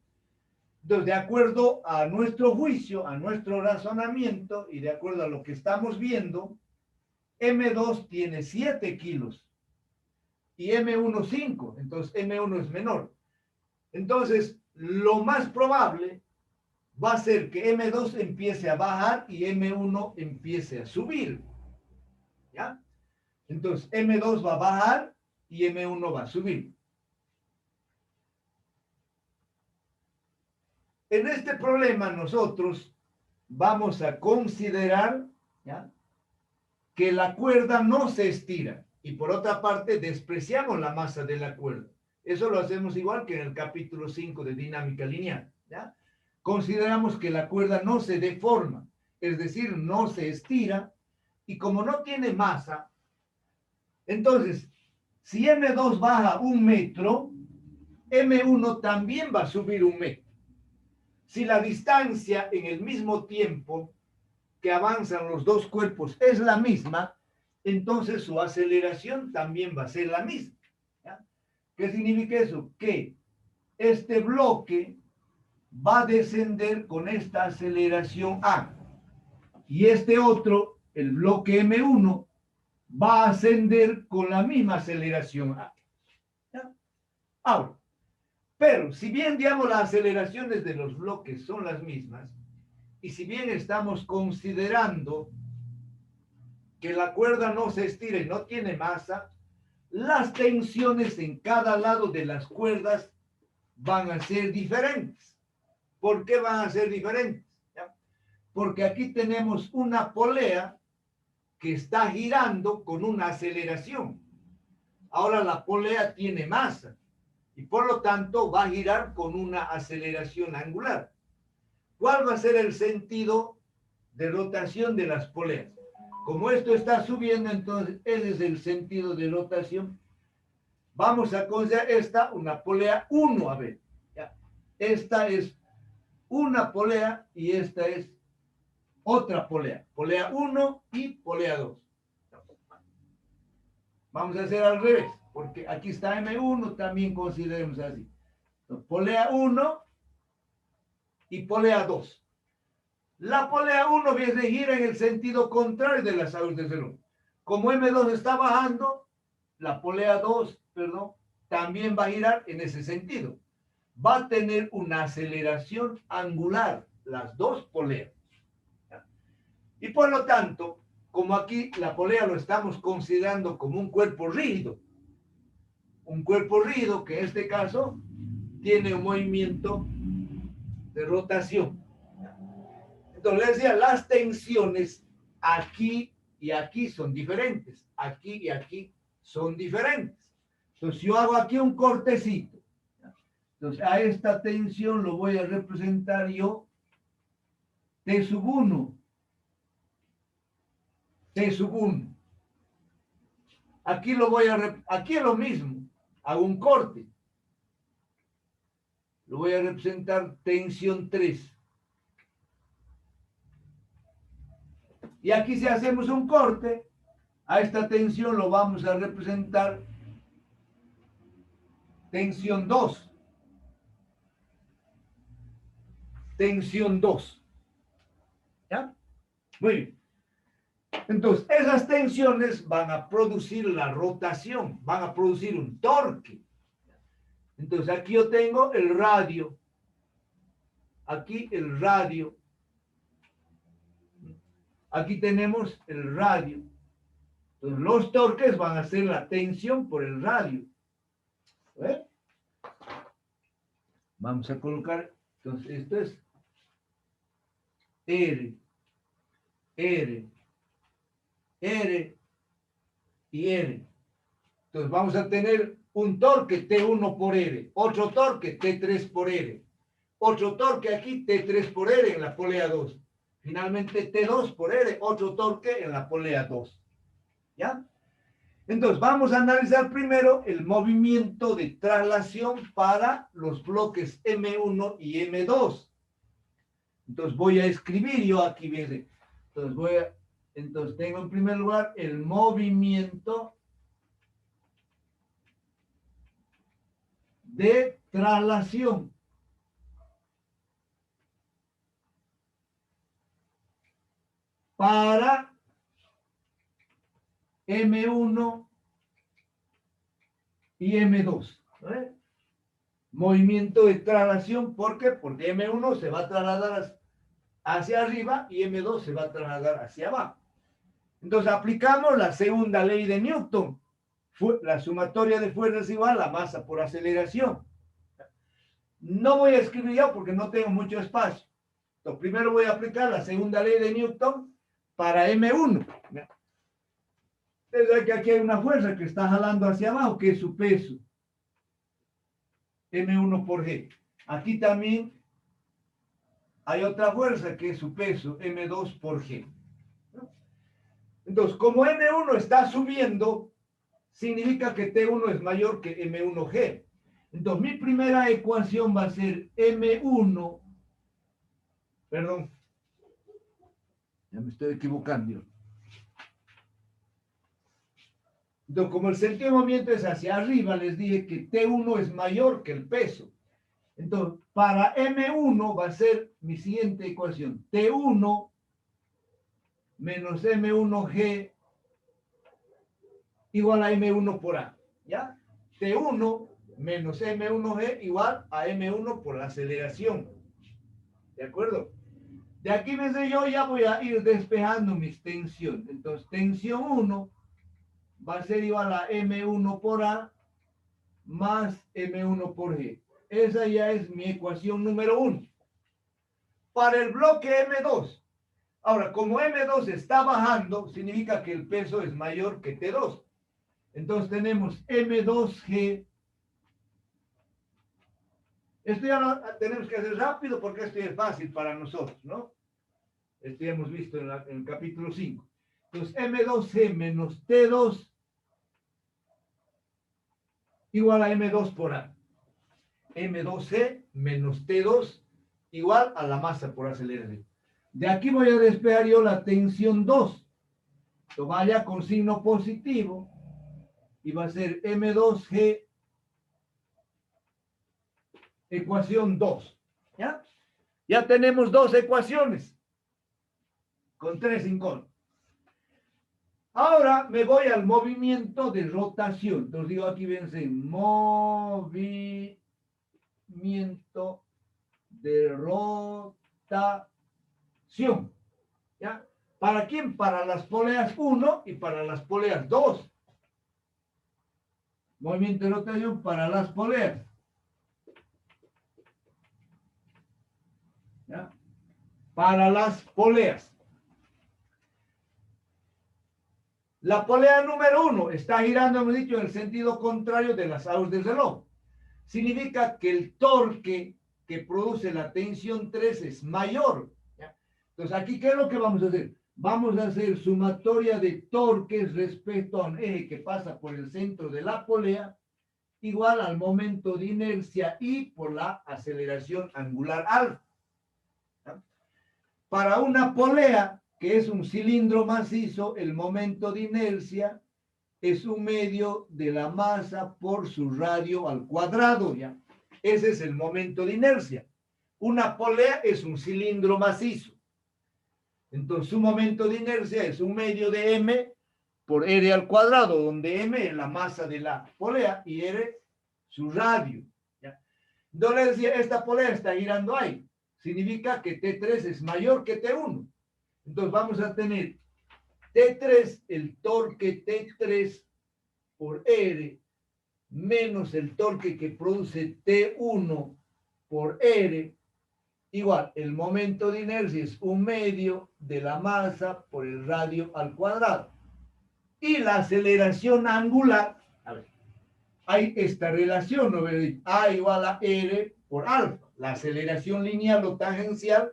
Entonces, de acuerdo a nuestro juicio, a nuestro razonamiento y de acuerdo a lo que estamos viendo, M2 tiene 7 kilos y M1 5, entonces M1 es menor. Entonces, lo más probable va a ser que M2 empiece a bajar y M1 empiece a subir, ¿ya? Entonces, M2 va a bajar y M1 va a subir. En este problema nosotros vamos a considerar, ¿ya?, que la cuerda no se estira y por otra parte despreciamos la masa de la cuerda. Eso lo hacemos igual que en el capítulo 5 de dinámica lineal, ¿ya? Consideramos que la cuerda no se deforma, es decir, no se estira, y como no tiene masa, entonces, si M2 baja 1 metro, M1 también va a subir 1 metro. Si la distancia en el mismo tiempo que avanzan los dos cuerpos es la misma, entonces su aceleración también va a ser la misma, ¿ya? ¿Qué significa eso? Que este bloque va a descender con esta aceleración A y este otro, el bloque M1, va a ascender con la misma aceleración A, ¿ya? Ahora, pero si bien, digamos, las aceleraciones de los bloques son las mismas, y si bien estamos considerando que la cuerda no se estira y no tiene masa, las tensiones en cada lado de las cuerdas van a ser diferentes. ¿Por qué van a ser diferentes? ¿Ya? Porque aquí tenemos una polea que está girando con una aceleración. Ahora la polea tiene masa y por lo tanto va a girar con una aceleración angular. ¿Cuál va a ser el sentido de rotación de las poleas? Como esto está subiendo, entonces ese es el sentido de rotación. Vamos a considerar esta una polea 1, a ver, ¿ya? Esta es una polea y esta es otra polea. Polea 1 y polea 2. Vamos a hacer al revés, porque aquí está M1, también consideremos así. Entonces, polea 1 y polea 2. La polea 1 gira en el sentido contrario de las aguas del reloj. Como M2 está bajando, la polea 2, perdón, también va a girar en ese sentido. Va a tener una aceleración angular, las dos poleas. Y por lo tanto, como aquí la polea lo estamos considerando como un cuerpo rígido que en este caso tiene un movimiento de rotación. Entonces, les decía, las tensiones aquí y aquí son diferentes. Aquí y aquí son diferentes. Entonces, yo hago aquí un cortecito. Entonces, a esta tensión lo voy a representar yo T sub 1. T sub 1. Aquí aquí es lo mismo. Hago un corte. Lo voy a representar tensión 3. Y aquí si hacemos un corte, a esta tensión lo vamos a representar tensión 2. Tensión 2. ¿Ya? Muy bien. Entonces, esas tensiones van a producir la rotación, van a producir un torque. Entonces, aquí yo tengo el radio. Aquí el radio. Aquí tenemos el radio. Entonces, los torques van a ser la tensión por el radio. ¿Ven? Vamos a colocar, entonces, esto es R, R, R y R. Entonces, vamos a tener un torque T1 por R, otro torque T3 por R, otro torque aquí T3 por R en la polea 2. Finalmente T2 por R, otro torque en la polea 2. ¿Ya? Entonces, vamos a analizar primero el movimiento de traslación para los bloques M1 y M2. Entonces, voy a escribir yo aquí, ¿ves? Entonces, tengo en primer lugar el movimiento de traslación. Para M1 y M2. ¿Vale? Movimiento de traslación, ¿por qué? Porque M1 se va a trasladar hacia arriba y M2 se va a trasladar hacia abajo. Entonces aplicamos la segunda ley de Newton. La sumatoria de fuerzas igual a la masa por aceleración. No voy a escribir ya porque no tengo mucho espacio. Entonces primero voy a aplicar la segunda ley de Newton para M1. Desde que aquí hay una fuerza que está jalando hacia abajo, que es su peso. M1 por G. Aquí también hay otra fuerza que es su peso, M2 por G. Entonces, como M1 está subiendo, significa que T1 es mayor que M1G. Entonces, mi primera ecuación va a ser M1, perdón, ya me estoy equivocando. Entonces, como el sentido de movimiento es hacia arriba, les dije que T1 es mayor que el peso. Entonces, para M1 va a ser mi siguiente ecuación. T1 menos M1G igual a M1 por A. ¿Ya? T1 menos M1G igual a M1 por la aceleración. ¿De acuerdo? De aquí desde yo ya voy a ir despejando mis tensiones. Entonces, tensión 1 va a ser igual a M1 por A más M1 por G. Esa ya es mi ecuación número 1. Para el bloque M2. Ahora, como M2 está bajando, significa que el peso es mayor que T2. Entonces tenemos M2G. Esto ya lo tenemos que hacer rápido porque esto es fácil para nosotros, ¿no? Esto ya hemos visto en el capítulo 5. Entonces, M2G menos T2 igual a M2 por A. M2G menos T2 igual a la masa por aceleración. De aquí voy a despejar yo la tensión 2. Esto vaya con signo positivo y va a ser M2G ecuación 2. ¿Ya? Ya tenemos dos ecuaciones con tres incógnitas. Ahora me voy al movimiento de rotación. Entonces digo aquí, fíjense, movimiento de rotación. ¿Ya? ¿Para quién? Para las poleas 1 y para las poleas 2. Movimiento de rotación para las poleas. ¿Ya? Para las poleas. La polea número 1 está girando, hemos dicho, en el sentido contrario de las aguas del reloj. Significa que el torque que produce la tensión 3 es mayor. ¿Ya? Entonces, aquí, ¿qué es lo que vamos a hacer? Vamos a hacer sumatoria de torques respecto a un eje que pasa por el centro de la polea, igual al momento de inercia y por la aceleración angular alfa. ¿Ya? Para una polea, que es un cilindro macizo, el momento de inercia es un medio de la masa por su radio al cuadrado, ¿ya? Ese es el momento de inercia. Una polea es un cilindro macizo. Entonces, su momento de inercia es un medio de m por r al cuadrado, donde m es la masa de la polea y r su radio, ¿ya? Entonces, le decía, esta polea está girando ahí. Significa que T3 es mayor que T1. Entonces, vamos a tener T3, el torque T3 por R, menos el torque que produce T1 por R, igual, el momento de inercia es un medio de la masa por el radio al cuadrado. Y la aceleración angular, a ver, hay esta relación, ¿no? A igual a R por alfa. La aceleración lineal o tangencial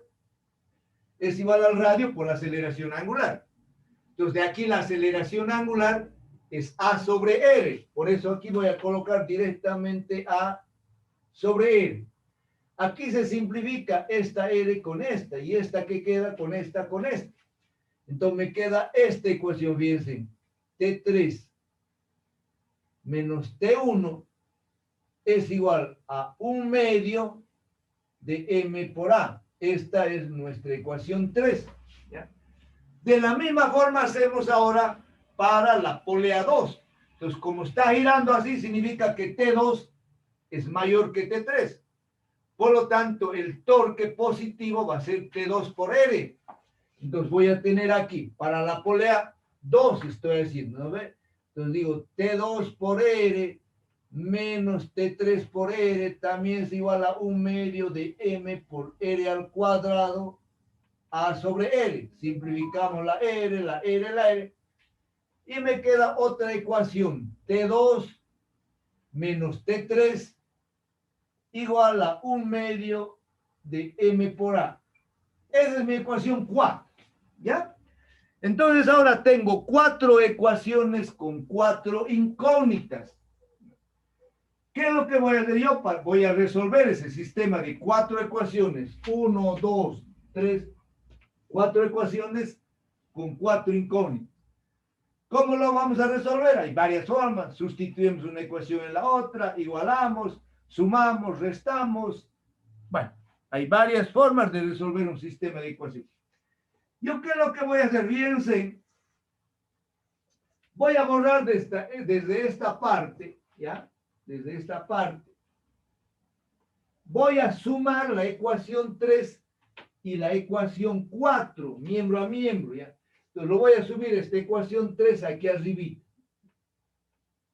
es igual al radio por la aceleración angular. Entonces, de aquí la aceleración angular es A sobre R. Por eso aquí voy a colocar directamente A sobre R. Aquí se simplifica esta R con esta y esta que queda con esta con esta. Entonces me queda esta ecuación, fíjense, T3 menos T1 es igual a un medio de M por A. Esta es nuestra ecuación 3. ¿Ya? De la misma forma hacemos ahora para la polea 2. Entonces, como está girando así, significa que T2 es mayor que T3. Por lo tanto, el torque positivo va a ser T2 por R. Entonces, voy a tener aquí, para la polea 2, estoy haciendo, ¿no ve? Entonces, digo, T2 por R menos T3 por R también es igual a un medio de M por R al cuadrado A sobre R. Simplificamos la R, la R, la R. Y me queda otra ecuación. T2 menos T3 igual a un medio de M por A. Esa es mi ecuación 4. ¿Ya? Entonces ahora tengo 4 ecuaciones con 4 incógnitas. ¿Qué es lo que voy a hacer yo? Voy a resolver ese sistema de 4 ecuaciones. 1, 2, 3, 4 ecuaciones con 4 incógnitas. ¿Cómo lo vamos a resolver? Hay varias formas. Sustituimos una ecuación en la otra, igualamos, sumamos, restamos. Bueno, hay varias formas de resolver un sistema de ecuaciones. ¿Yo qué es lo que voy a hacer? Fíjense, voy a borrar desde esta parte, ¿ya? Desde esta parte. Voy a sumar la ecuación 3 y la ecuación 4, miembro a miembro, ¿ya? Entonces lo voy a subir esta ecuación 3 aquí arriba.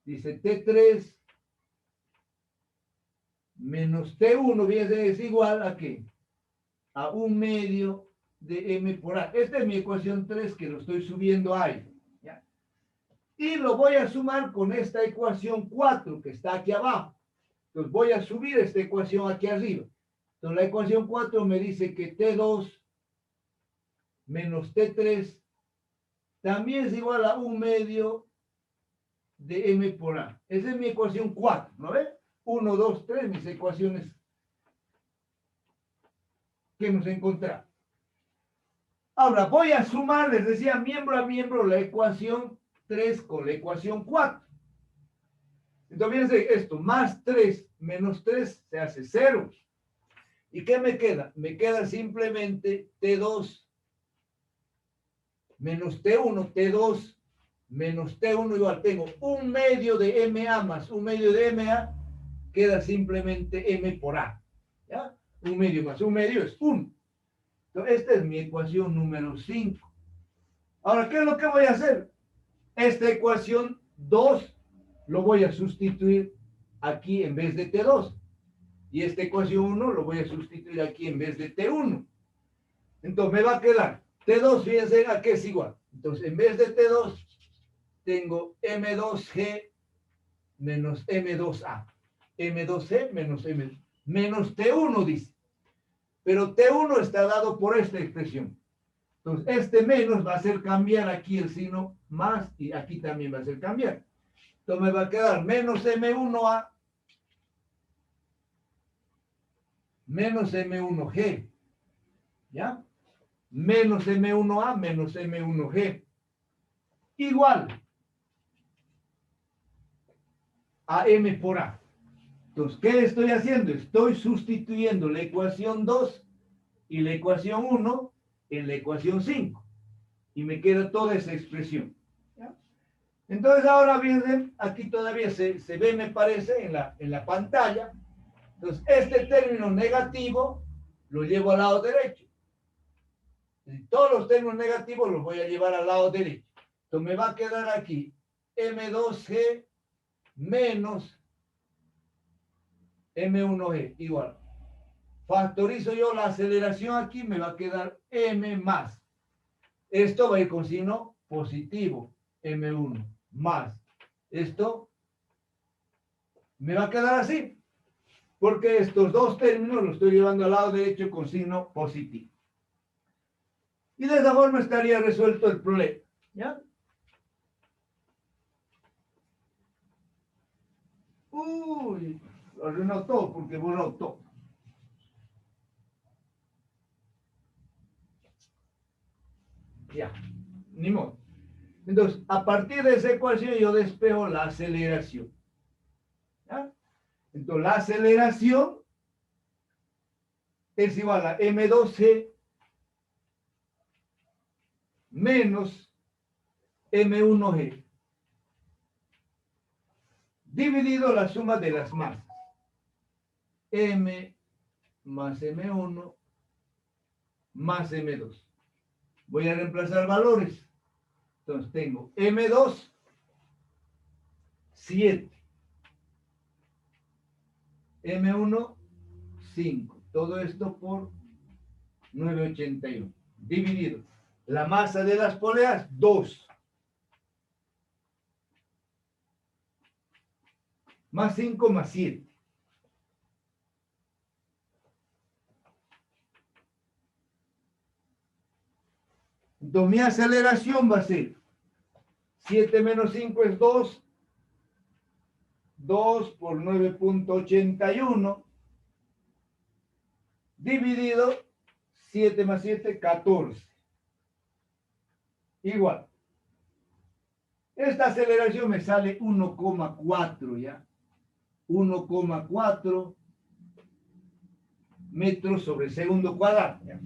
Dice T3 menos T1, fíjense, es igual a ¿qué? A un medio de M por A. Esta es mi ecuación 3 que lo estoy subiendo ahí. ¿Ya? Y lo voy a sumar con esta ecuación 4 que está aquí abajo. Entonces voy a subir esta ecuación aquí arriba. Entonces la ecuación 4 me dice que T2 menos T3 también es igual a un medio de M por A. Esa es mi ecuación 4, ¿no ves? 1, 2, 3, mis ecuaciones que hemos encontrado. Ahora voy a sumar, les decía, miembro a miembro la ecuación 3 con la ecuación 4. Entonces, fíjense esto, más 3 menos 3 se hace 0. ¿Y qué me queda? Me queda simplemente T2 menos T1, T2 menos T1 igual. Tengo un medio de MA más un medio de MA, queda simplemente M por A. ¿Ya? Un medio más un medio es 1. Entonces, esta es mi ecuación número 5. Ahora, ¿qué es lo que voy a hacer? Esta ecuación 2 lo voy a sustituir aquí en vez de T2. Y esta ecuación 1 lo voy a sustituir aquí en vez de T1. Entonces me va a quedar T2, fíjense a qué es igual. Entonces en vez de T2 tengo M2G menos M2A. M2G menos M2, menos T1 dice. Pero T1 está dado por esta expresión. Entonces este menos va a hacer cambiar aquí el signo más y aquí también va a hacer cambiar. Entonces me va a quedar menos M1A menos M1G. ¿Ya? Menos M1A menos M1G. Igual a M por A. Entonces, ¿qué estoy haciendo? Estoy sustituyendo la ecuación 2 y la ecuación 1 en la ecuación 5. Y me queda toda esa expresión. ¿Ya? Entonces, ahora bien, aquí todavía se ve, me parece, en la pantalla. Entonces, este término negativo lo llevo al lado derecho. Todos los términos negativos los voy a llevar al lado derecho. Entonces, me va a quedar aquí M2G menos M1G igual. Factorizo yo la aceleración aquí, me va a quedar M más. Esto va a ir con signo positivo, M1 más. Esto me va a quedar así, porque estos dos términos los estoy llevando al lado derecho con signo positivo. Y de esa forma estaría resuelto el problema. ¿Ya? Uy, lo arruinó todo porque borró todo. Ya, ni modo. Entonces, a partir de esa ecuación yo despejo la aceleración. ¿Ya? Entonces, la aceleración es igual a M2G menos M1G dividido la suma de las masas. M más M1 más M2. Voy a reemplazar valores. Entonces tengo M2, 7. M1, 5. Todo esto por 981. Dividido. La masa de las poleas, 2. Más 5 más 7. Entonces mi aceleración va a ser 7 menos 5 es 2. 2 por 9.81 dividido 7 más 7, 14. Igual. Esta aceleración me sale 1,4, ¿ya? 1,4 metros sobre segundo cuadrado. ¿Ya?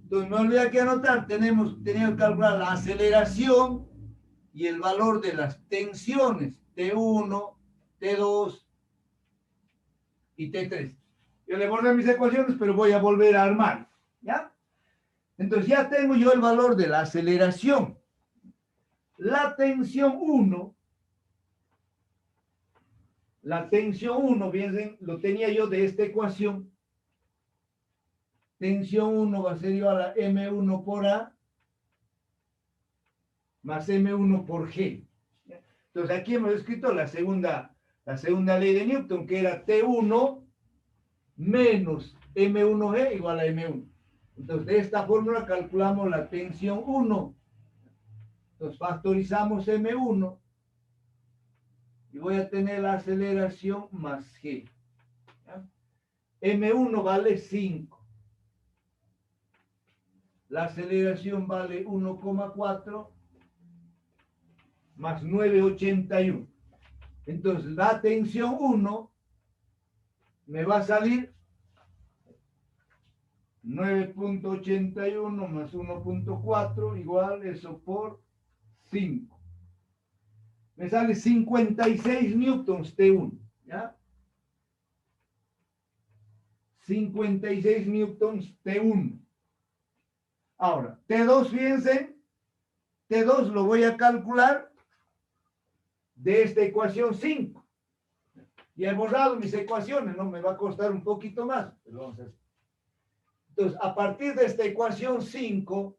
Entonces, me olvidé que anotar, tenía que calcular la aceleración y el valor de las tensiones, T1, T2 y T3. Yo le borré mis ecuaciones, pero voy a volver a armar. ¿Ya? Entonces, ya tengo yo el valor de la aceleración. La tensión 1, bien, lo tenía yo de esta ecuación. Tensión 1 va a ser igual a M1 por A más M1 por G. Entonces aquí hemos escrito la segunda ley de Newton, que era T1 menos M1G igual a M1. Entonces de esta fórmula calculamos la tensión 1. Entonces factorizamos M1 y voy a tener la aceleración más G. ¿Ya? M1 vale 5. La aceleración vale 1,4 más 981. Entonces, la tensión 1 me va a salir 9.81 más 1.4 igual eso por 5. Me sale 56 newtons T1, ¿ya? 56 newtons T1. Ahora, T2, fíjense, T2 lo voy a calcular de esta ecuación 5. Ya he borrado mis ecuaciones, ¿no? Me va a costar un poquito más. Pero vamos a hacer. Entonces, a partir de esta ecuación 5,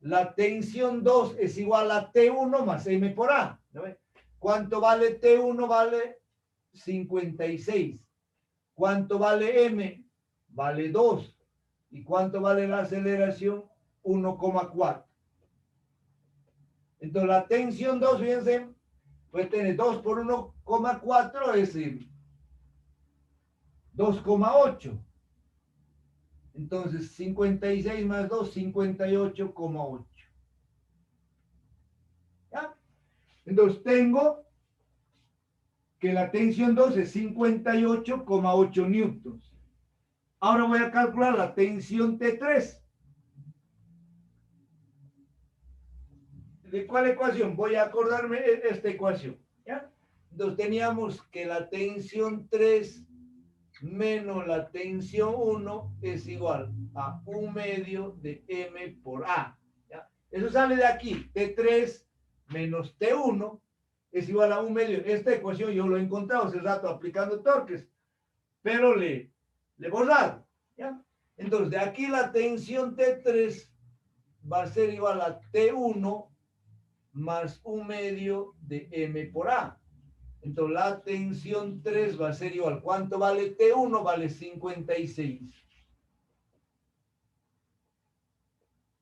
la tensión 2 es igual a T1 más M por A. ¿No? ¿Cuánto vale T1? Vale 56. ¿Cuánto vale M? Vale 2. ¿Y cuánto vale la aceleración? 1,4. Entonces, la tensión 2, fíjense, puede tener 2 por 1,4, es decir, 2,8. Entonces, 56 más 2, 58,8. ¿Ya? Entonces, tengo que la tensión 2 es 58,8 newtons. Ahora voy a calcular la tensión T3. ¿De cuál ecuación? Voy a acordarme de esta ecuación. ¿Ya? Entonces, teníamos que la tensión 3 menos la tensión 1 es igual a 1 medio de M por A. ¿Ya? Eso sale de aquí. T3 menos T1 es igual a 1 medio. Esta ecuación yo lo he encontrado hace rato aplicando torques, pero le he borrado. ¿Ya? Entonces, de aquí la tensión T3 va a ser igual a T1 más 1 medio de M por A. Entonces, la tensión 3 va a ser igual. ¿Cuánto vale T1? Vale 56.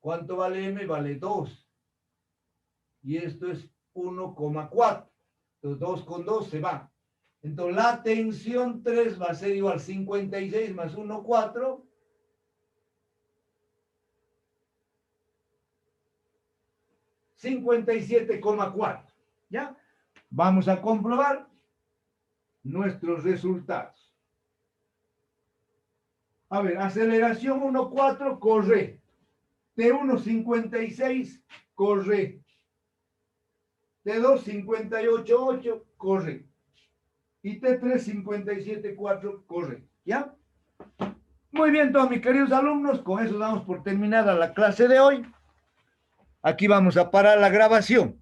¿Cuánto vale M? Vale 2. Y esto es 1,4. Entonces, 2 con 2 se va. Entonces, la tensión 3 va a ser igual 56 más 1,4. 57,4. ¿Ya? Vamos a comprobar nuestros resultados. A ver, aceleración 1,4, correcto. T1, 56, correcto. T2, 58,8, correcto. Y T3, 57,4, correcto. ¿Ya? Muy bien, todos mis queridos alumnos, con eso damos por terminada la clase de hoy. Aquí vamos a parar la grabación.